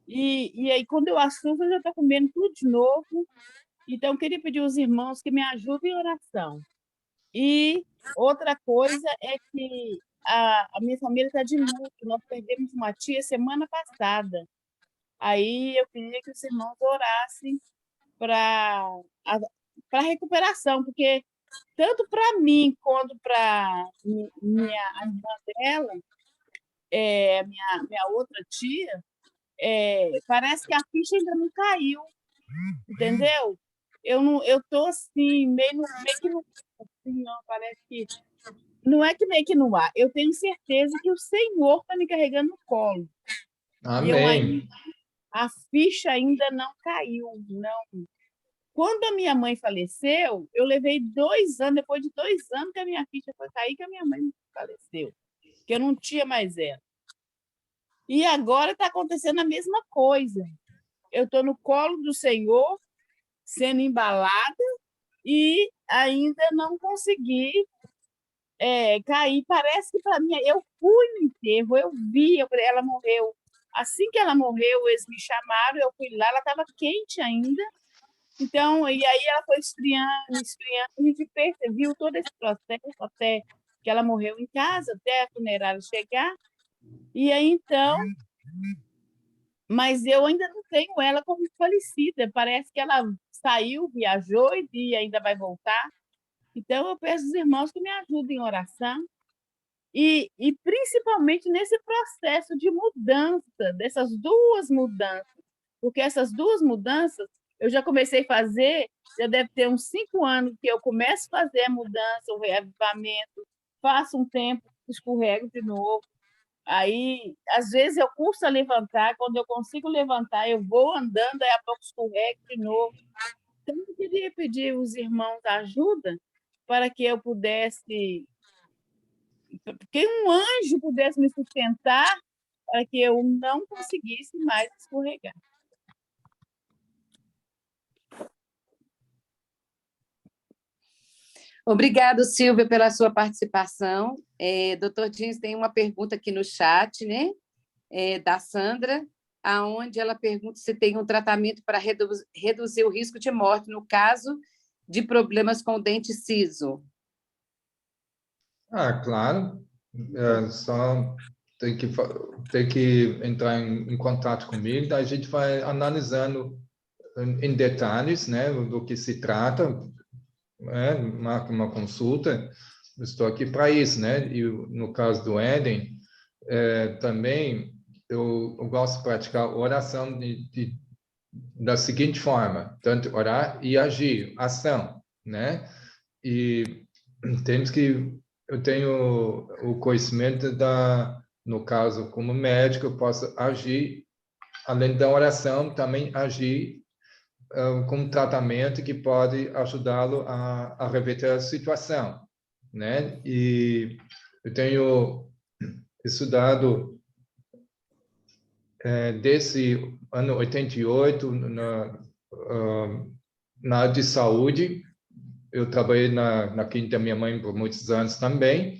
E aí, quando eu assumo, eu já estou comendo tudo de novo. Então, eu queria pedir aos irmãos que me ajudem em oração. E outra coisa é que a minha família está de luto. Nós perdemos uma tia semana passada. Aí eu queria que os irmãos orassem para a recuperação, porque tanto para mim quanto para a irmã dela, minha outra tia, parece que a ficha ainda não caiu, entendeu? Eu tô assim, meio que no assim, não, parece que não é que meio que no ar. Eu tenho certeza que o Senhor está me carregando no colo. Amém. A ficha ainda não caiu, não. Quando a minha mãe faleceu, eu levei 2 anos, depois de 2 anos que a minha ficha foi cair, que a minha mãe faleceu, que eu não tinha mais ela. E agora está acontecendo a mesma coisa. Eu estou no colo do Senhor, sendo embalada, e ainda não consegui cair. Parece que para mim, eu fui no enterro, eu vi, ela morreu. Assim que ela morreu, eles me chamaram, eu fui lá, ela estava quente ainda. Então, e aí ela foi esfriando, a gente percebeu todo esse processo até que ela morreu em casa, até a funerária chegar. E aí, então, mas eu ainda não tenho ela como falecida. Parece que ela saiu, viajou e ainda vai voltar. Então, eu peço aos irmãos que me ajudem em oração. E principalmente nesse processo de mudança, dessas 2 mudanças. Porque essas 2 mudanças, eu já comecei a fazer, já deve ter uns 5 anos que eu começo a fazer a mudança, o reavivamento, faço um tempo, escorrego de novo. Aí, às vezes, eu custo a levantar, quando eu consigo levantar, eu vou andando, aí a pouco escorrego de novo. Então, eu queria pedir aos irmãos ajuda para que eu pudesse, que um anjo pudesse me sustentar para que eu não conseguisse mais escorregar. Obrigado, Silvia, pela sua participação. Dr. Jeans tem uma pergunta aqui no chat, né? Da Sandra, aonde ela pergunta se tem um tratamento para reduzir o risco de morte no caso de problemas com o dente ciso. Claro. Só tem que entrar em contato comigo, daí a gente vai analisando em detalhes, né, do que se trata, marca uma consulta. Estou aqui para isso, né? E no caso do Éden, também eu gosto de praticar oração da seguinte forma, tanto orar e agir, ação, né? E temos que eu tenho o conhecimento no caso como médico, eu posso agir além da oração, também agir com tratamento que pode ajudá-lo a reverter a situação, né? E eu tenho estudado desse ano 88 na área de saúde. Eu trabalhei na clínica da minha mãe por muitos anos também,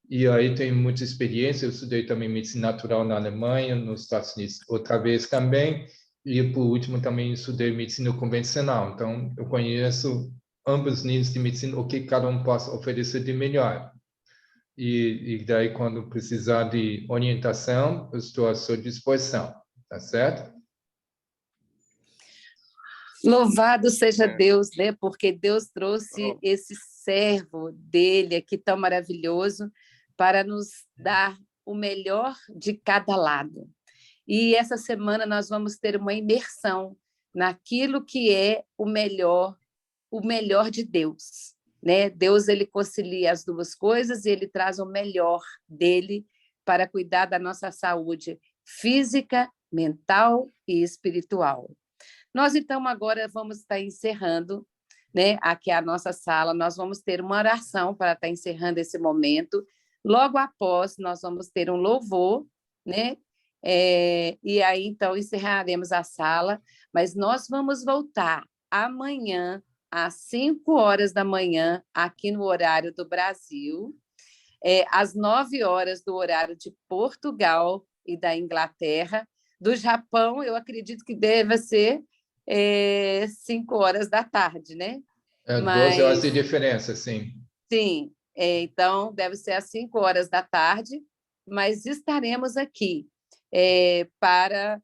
e aí tenho muita experiência. Eu estudei também medicina natural na Alemanha, nos Estados Unidos outra vez também, e por último também estudei medicina convencional. Então, eu conheço ambos os níveis de medicina, o que cada um possa oferecer de melhor. E daí, quando precisar de orientação, eu estou à sua disposição, tá certo? Louvado seja Deus, né? Porque Deus trouxe esse servo dele aqui tão maravilhoso para nos dar o melhor de cada lado. E essa semana nós vamos ter uma imersão naquilo que é o melhor de Deus, né? Deus, ele concilia as 2 coisas e ele traz o melhor dele para cuidar da nossa saúde física, mental e espiritual. Nós, então, agora vamos estar encerrando, né? Aqui é a nossa sala. Nós vamos ter uma oração para estar encerrando esse momento. Logo após, nós vamos ter um louvor, né? E aí, então, encerraremos a sala, mas nós vamos voltar amanhã, às 5 horas da manhã, aqui no horário do Brasil, às 9 horas do horário de Portugal e da Inglaterra. Do Japão, eu acredito que deva ser 5 horas da tarde, né? 12 horas de diferença, sim. Sim, então deve ser às 5 horas da tarde, mas estaremos aqui para,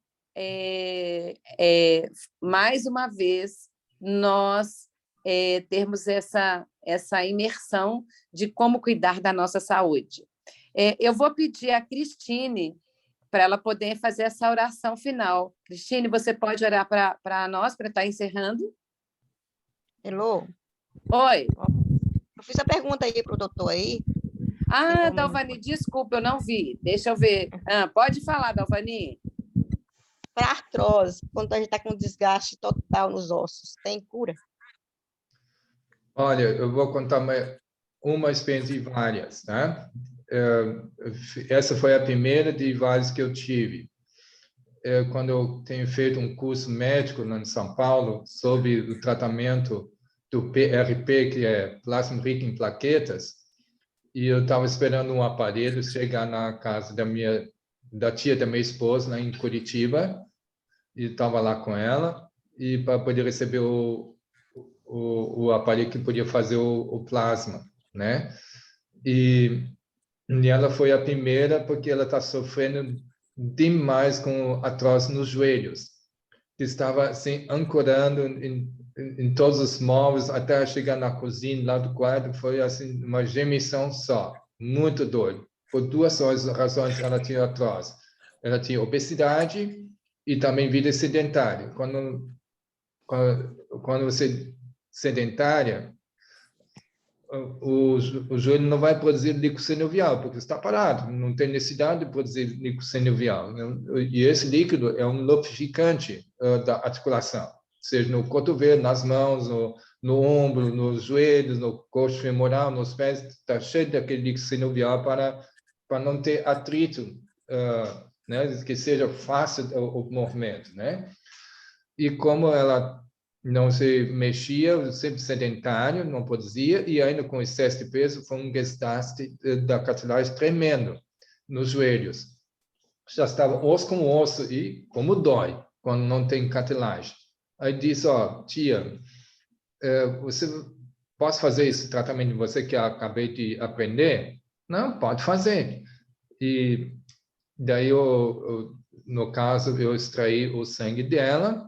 mais uma vez, nós termos essa imersão de como cuidar da nossa saúde. Eu vou pedir a Cristine para ela poder fazer essa oração final. Cristine, você pode orar para nós, para estar encerrando? Hello? Oi. Eu fiz a pergunta aí para o doutor aí. Dalvani, desculpa, eu não vi. Deixa eu ver. Pode falar, Dalvani. Para artrose, quando a gente está com desgaste total nos ossos, tem cura? Olha, eu vou contar uma experiência de várias, tá? Essa foi a primeira de várias que eu tive. Quando eu tenho feito um curso médico lá em São Paulo sobre o tratamento do PRP, que é plasma rico em plaquetas, e eu estava esperando um aparelho chegar na casa da tia da minha esposa, lá em Curitiba, e estava lá com ela, e para poder receber o aparelho que podia fazer o plasma, né? E ela foi a primeira porque ela está sofrendo demais com artrose nos joelhos, que estava assim ancorando em todos os móveis até chegar na cozinha lá do quarto. Foi assim uma gemissão só, muito doido. Por duas razões ela tinha artrose. Ela tinha obesidade e também vida sedentária. Quando você é sedentária, o joelho não vai produzir líquido sinovial, porque está parado, não tem necessidade de produzir líquido sinovial. E esse líquido é um lubrificante da articulação, seja no cotovelo, nas mãos, no ombro, nos joelhos, no coxo femoral, nos pés, está cheio daquele líquido sinovial para não ter atrito, né, que seja fácil o movimento, né? E como ela não se mexia, sempre sedentário, não produzia, e ainda com excesso de peso, foi um desgaste da cartilagem tremendo nos joelhos. Já estava osso com osso, e como dói quando não tem cartilagem. Aí disse, tia, você pode fazer esse tratamento de você que eu acabei de aprender? Não, pode fazer. E daí, no caso, eu extraí o sangue dela,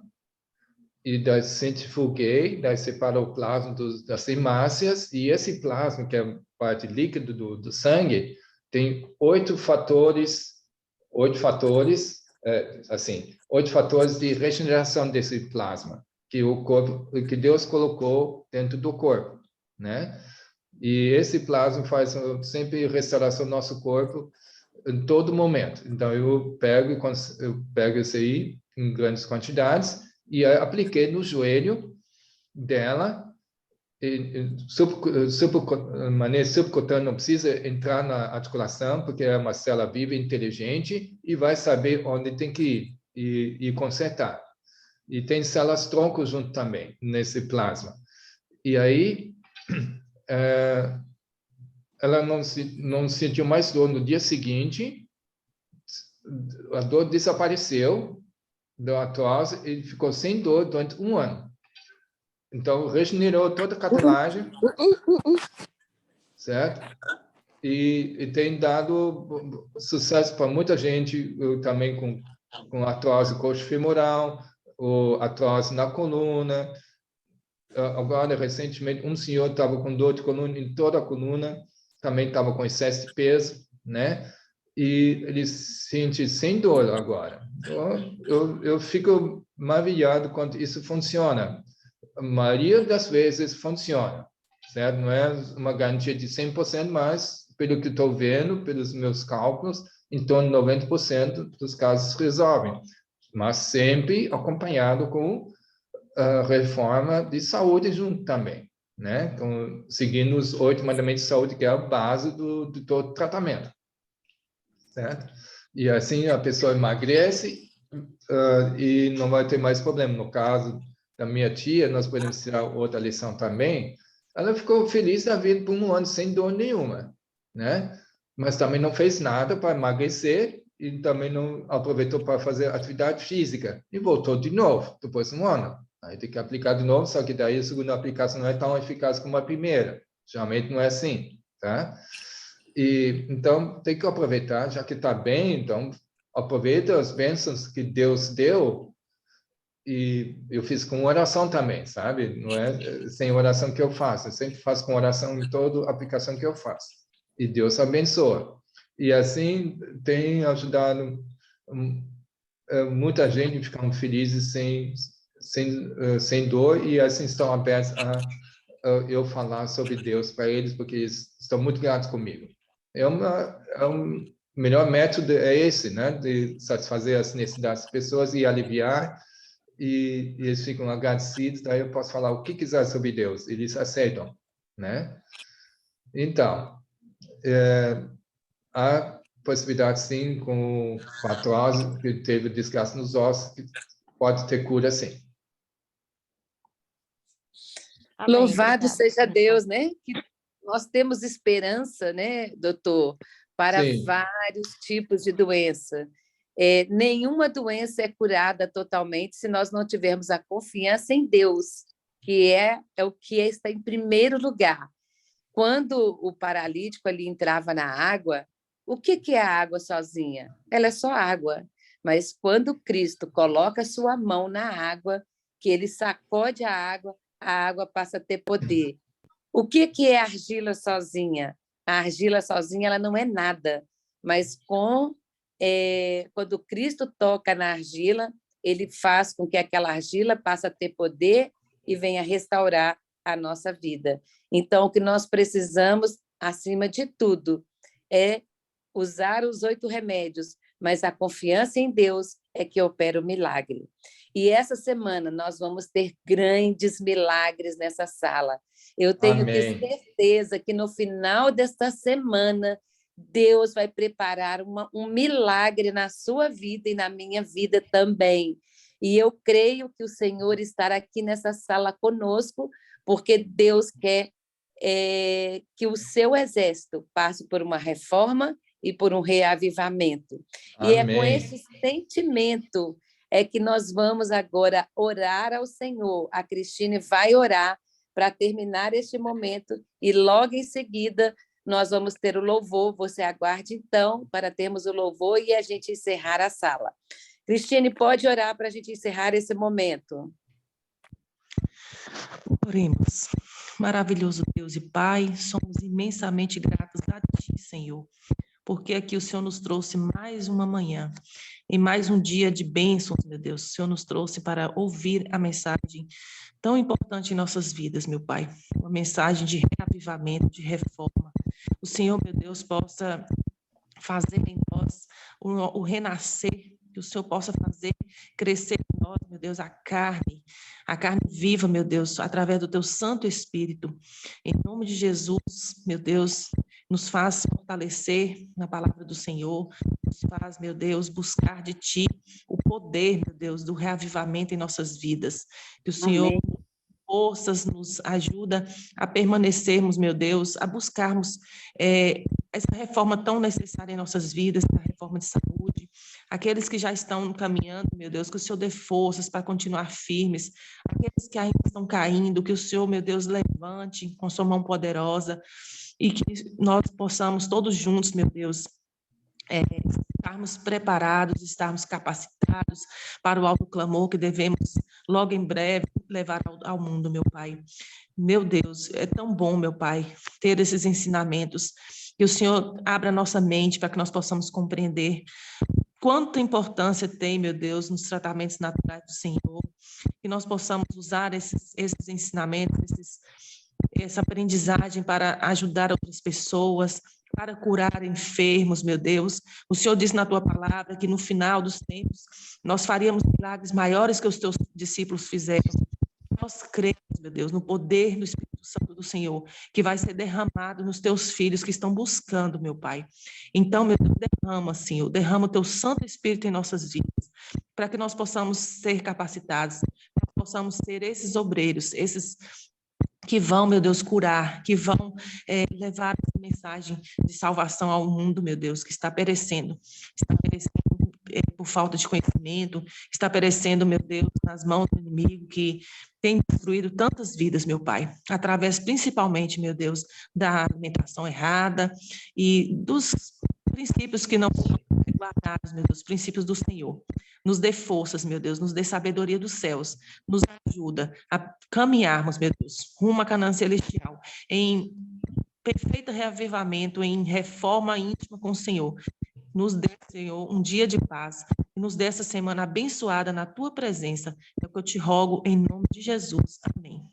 e daí centrifuguei, daí separou o plasma das hemácias, e esse plasma, que é parte líquida do sangue, tem 8 fatores de regeneração desse plasma, que Deus colocou dentro do corpo, né? E esse plasma faz sempre restauração do nosso corpo em todo momento. Então, eu pego esse aí em grandes quantidades, e apliquei no joelho dela, maneira subcutânea, não precisa entrar na articulação, porque é uma célula viva, inteligente, e vai saber onde tem que ir e consertar. E tem células tronco junto também, nesse plasma. E aí, ela não sentiu mais dor no dia seguinte, a dor desapareceu, da artrose, ele ficou sem dor durante 1 ano. Então, regenerou toda a cartilagem, certo? E tem dado sucesso para muita gente, também com artrose coxo femoral, ou artrose na coluna. Agora, recentemente, um senhor estava com dor de coluna em toda a coluna, também estava com excesso de peso, né? E ele se sente sem dor agora. Eu fico maravilhado quando isso funciona. A maioria das vezes funciona, certo? Não é uma garantia de 100%, mas pelo que estou vendo, pelos meus cálculos, em torno de 90% dos casos resolvem, mas sempre acompanhado com reforma de saúde junto também, né? Então, seguindo os 8 mandamentos de saúde, que é a base de todo tratamento, certo? E assim a pessoa emagrece e não vai ter mais problema. No caso da minha tia, nós podemos tirar outra lição também. Ela ficou feliz da vida por 1 ano sem dor nenhuma, né? Mas também não fez nada para emagrecer e também não aproveitou para fazer atividade física e voltou de novo depois de 1 ano. Aí tem que aplicar de novo, só que daí a segunda aplicação não é tão eficaz como a primeira. Geralmente não é assim, tá? E então tem que aproveitar, já que está bem, então aproveita as bênçãos que Deus deu. E eu fiz com oração também, sabe? Não é sem oração que eu faço, eu sempre faço com oração em toda aplicação que eu faço. E Deus abençoa. E assim tem ajudado muita gente ficando felizes sem dor, e assim estão abertos a eu falar sobre Deus para eles, porque eles estão muito gratos comigo. O melhor método é esse, né? De satisfazer as necessidades das pessoas e aliviar, e eles ficam agradecidos, daí eu posso falar o que quiser sobre Deus, eles aceitam, né? Então, há possibilidade, sim, com artrose, que teve desgaste nos ossos, que pode ter cura, sim. Amém. Louvado seja Deus, né? Que nós temos esperança, né, doutor, para Sim. vários tipos de doença. Nenhuma doença é curada totalmente se nós não tivermos a confiança em Deus, que é o que está em primeiro lugar. Quando o paralítico ali entrava na água, o que é a água sozinha? Ela é só água. Mas quando Cristo coloca a sua mão na água, que ele sacode a água passa a ter poder. O que é a argila sozinha? A argila sozinha ela não é nada, mas quando Cristo toca na argila, ele faz com que aquela argila passe a ter poder e venha restaurar a nossa vida. Então, o que nós precisamos, acima de tudo, é usar os 8 remédios, mas a confiança em Deus é que opera o milagre. E essa semana nós vamos ter grandes milagres nessa sala. Eu tenho certeza que no final desta semana Deus vai preparar um milagre na sua vida e na minha vida também. E eu creio que o Senhor estará aqui nessa sala conosco, porque Deus quer que o seu exército passe por uma reforma e por um reavivamento. Amém. E é com esse sentimento que nós vamos agora orar ao Senhor. A Cristine vai orar para terminar este momento e logo em seguida nós vamos ter o louvor. Você aguarde, então, para termos o louvor e a gente encerrar a sala. Cristine, pode orar para a gente encerrar esse momento. Oremos. Maravilhoso Deus e Pai, somos imensamente gratos a Ti, Senhor, porque aqui o Senhor nos trouxe mais uma manhã e mais um dia de bênçãos, meu Deus. O Senhor nos trouxe para ouvir a mensagem tão importante em nossas vidas, meu Pai. Uma mensagem de reavivamento, de reforma. O Senhor, meu Deus, possa fazer em nós o renascer, que o Senhor possa fazer crescer em nós, meu Deus, a carne viva, meu Deus, através do Teu Santo Espírito. Em nome de Jesus, meu Deus, nos faz fortalecer na palavra do Senhor, nos faz, meu Deus, buscar de Ti o poder, meu Deus, do reavivamento em nossas vidas. Que o Senhor, forças, nos ajuda a permanecermos, meu Deus, a buscarmos essa reforma tão necessária em nossas vidas, a reforma de saúde. Aqueles que já estão caminhando, meu Deus, que o Senhor dê forças para continuar firmes. Aqueles que ainda estão caindo, que o Senhor, meu Deus, levante com sua mão poderosa e que nós possamos todos juntos, meu Deus, estarmos preparados, estarmos capacitados para o alto clamor que devemos logo em breve levar ao mundo, meu Pai. Meu Deus, é tão bom, meu Pai, ter esses ensinamentos, que o Senhor abra nossa mente para que nós possamos compreender quanta importância tem, meu Deus, nos tratamentos naturais do Senhor, que nós possamos usar esses ensinamentos, essa aprendizagem para ajudar outras pessoas, para curar enfermos, meu Deus. O Senhor disse na Tua palavra que no final dos tempos nós faríamos milagres maiores que os Teus discípulos fizeram. nós cremos, meu Deus, no poder do Espírito Santo do Senhor, que vai ser derramado nos teus filhos que estão buscando, meu Pai. Então, meu Deus, derrama, Senhor, derrama o teu Santo Espírito em nossas vidas, para que nós possamos ser capacitados, para que possamos ser esses obreiros, esses que vão, meu Deus, curar, que vão levar essa mensagem de salvação ao mundo, meu Deus, que está perecendo por falta de conhecimento, está perecendo, meu Deus, nas mãos do inimigo, que tem destruído tantas vidas, meu Pai, através principalmente, meu Deus, da alimentação errada e dos princípios que não são guardados, meu Deus, princípios do Senhor. Nos dê forças, meu Deus, nos dê sabedoria dos céus, nos ajuda a caminharmos, meu Deus, rumo à Canaã celestial, em perfeito reavivamento, em reforma íntima com o Senhor. Nos dê, Senhor, um dia de paz, e nos dê essa semana abençoada na Tua presença. É o que eu te rogo em nome de Jesus. Amém.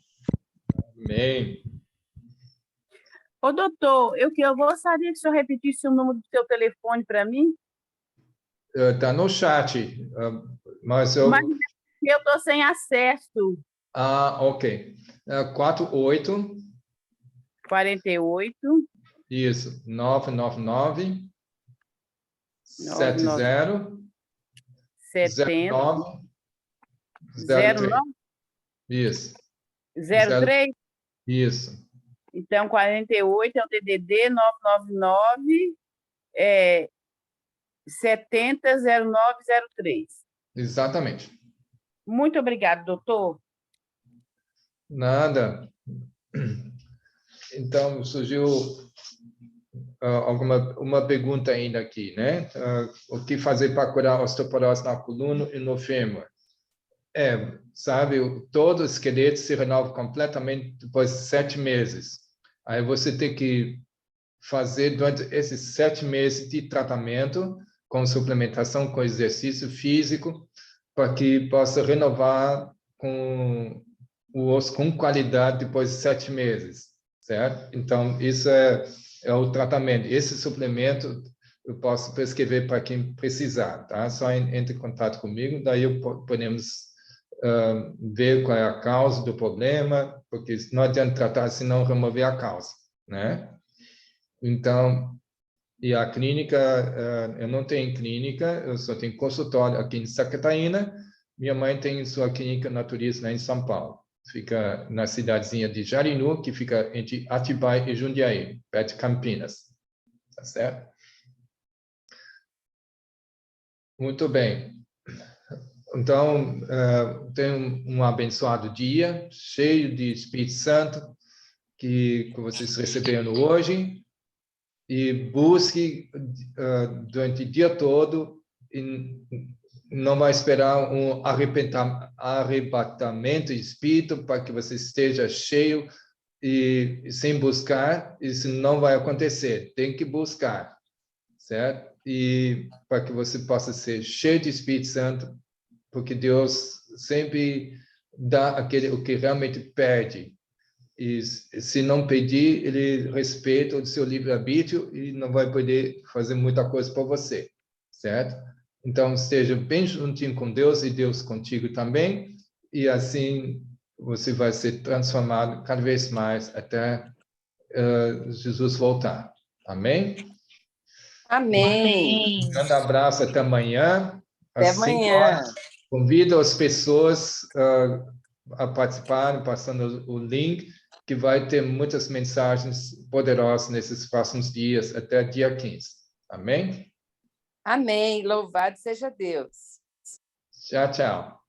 Amém. Ô, doutor, eu gostaria que o senhor repetisse o número do seu telefone para mim. Está no chat, mas eu estou sem acesso. Ok. 48. Isso. 999 70 09 03. Isso. 03? Isso. Então, 48 é o DDD 999 700903. Exatamente. Muito obrigada, doutor. Nada. Então, surgiu uma pergunta ainda aqui, né? O que fazer para curar osteoporose na coluna e no fêmur? Sabe, todo o esqueleto se renova completamente depois de 7 meses. Aí você tem que fazer durante esses 7 meses de tratamento, com suplementação, com exercício físico, para que possa renovar com o osso com qualidade depois de 7 meses, certo? Então, isso é o tratamento. Esse suplemento eu posso prescrever para quem precisar, tá? Só entre em contato comigo, daí podemos ver qual é a causa do problema, porque não adianta tratar se não remover a causa, né? Então, e a clínica, eu não tenho clínica, eu só tenho consultório aqui em Santa Catarina. Minha mãe tem sua clínica naturista em São Paulo. Fica na cidadezinha de Jarinu, que fica entre Atibaia e Jundiaí, perto de Campinas. Tá certo? Muito bem. Então, tenha um abençoado dia, cheio de Espírito Santo, que vocês receberam hoje. E busque durante o dia todo, e não vai esperar um arrebatamento de espírito para que você esteja cheio e sem buscar, isso não vai acontecer. Tem que buscar, certo? E para que você possa ser cheio de Espírito Santo, porque Deus sempre dá o que realmente pede. E se não pedir, ele respeita o seu livre-arbítrio e não vai poder fazer muita coisa para você, certo? Então, esteja bem juntinho com Deus e Deus contigo também, e assim você vai ser transformado cada vez mais até Jesus voltar. Amém? Amém. Um grande abraço, até amanhã. Até amanhã. Convido as pessoas a participarem, passando o link, que vai ter muitas mensagens poderosas nesses próximos dias, até dia 15. Amém? Amém. Louvado seja Deus. Tchau, tchau.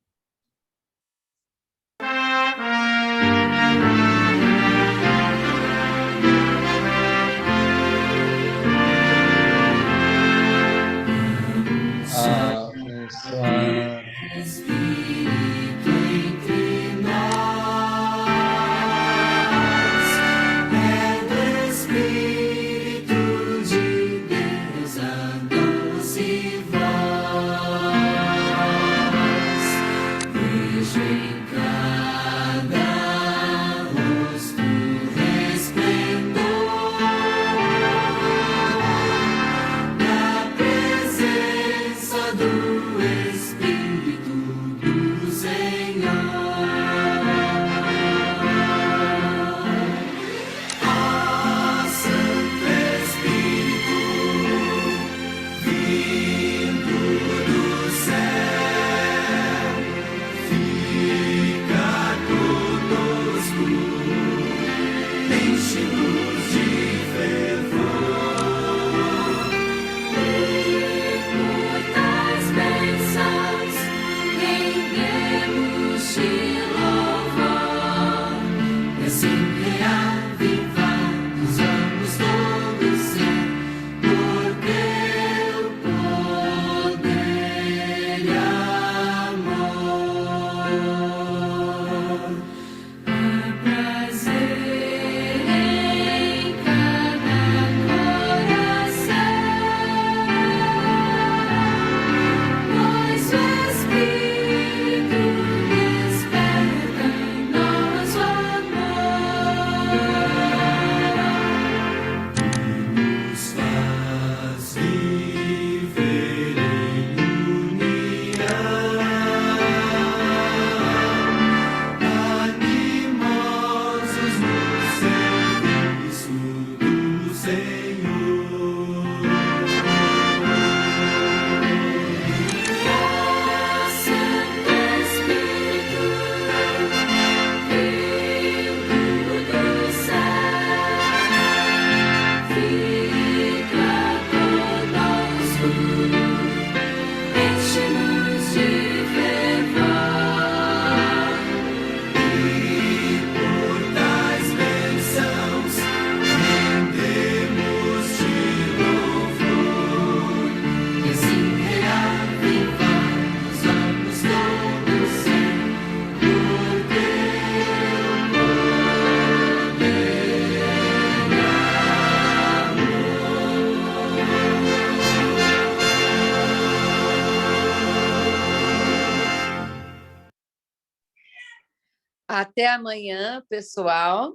Até amanhã, pessoal.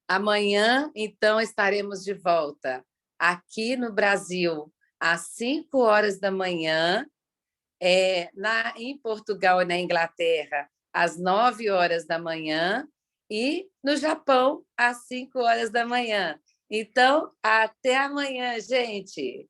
Amanhã, então, estaremos de volta aqui no Brasil, às 5 horas da manhã, em Portugal e na Inglaterra, às 9 horas da manhã, e no Japão, às 5 horas da manhã. Então, até amanhã, gente!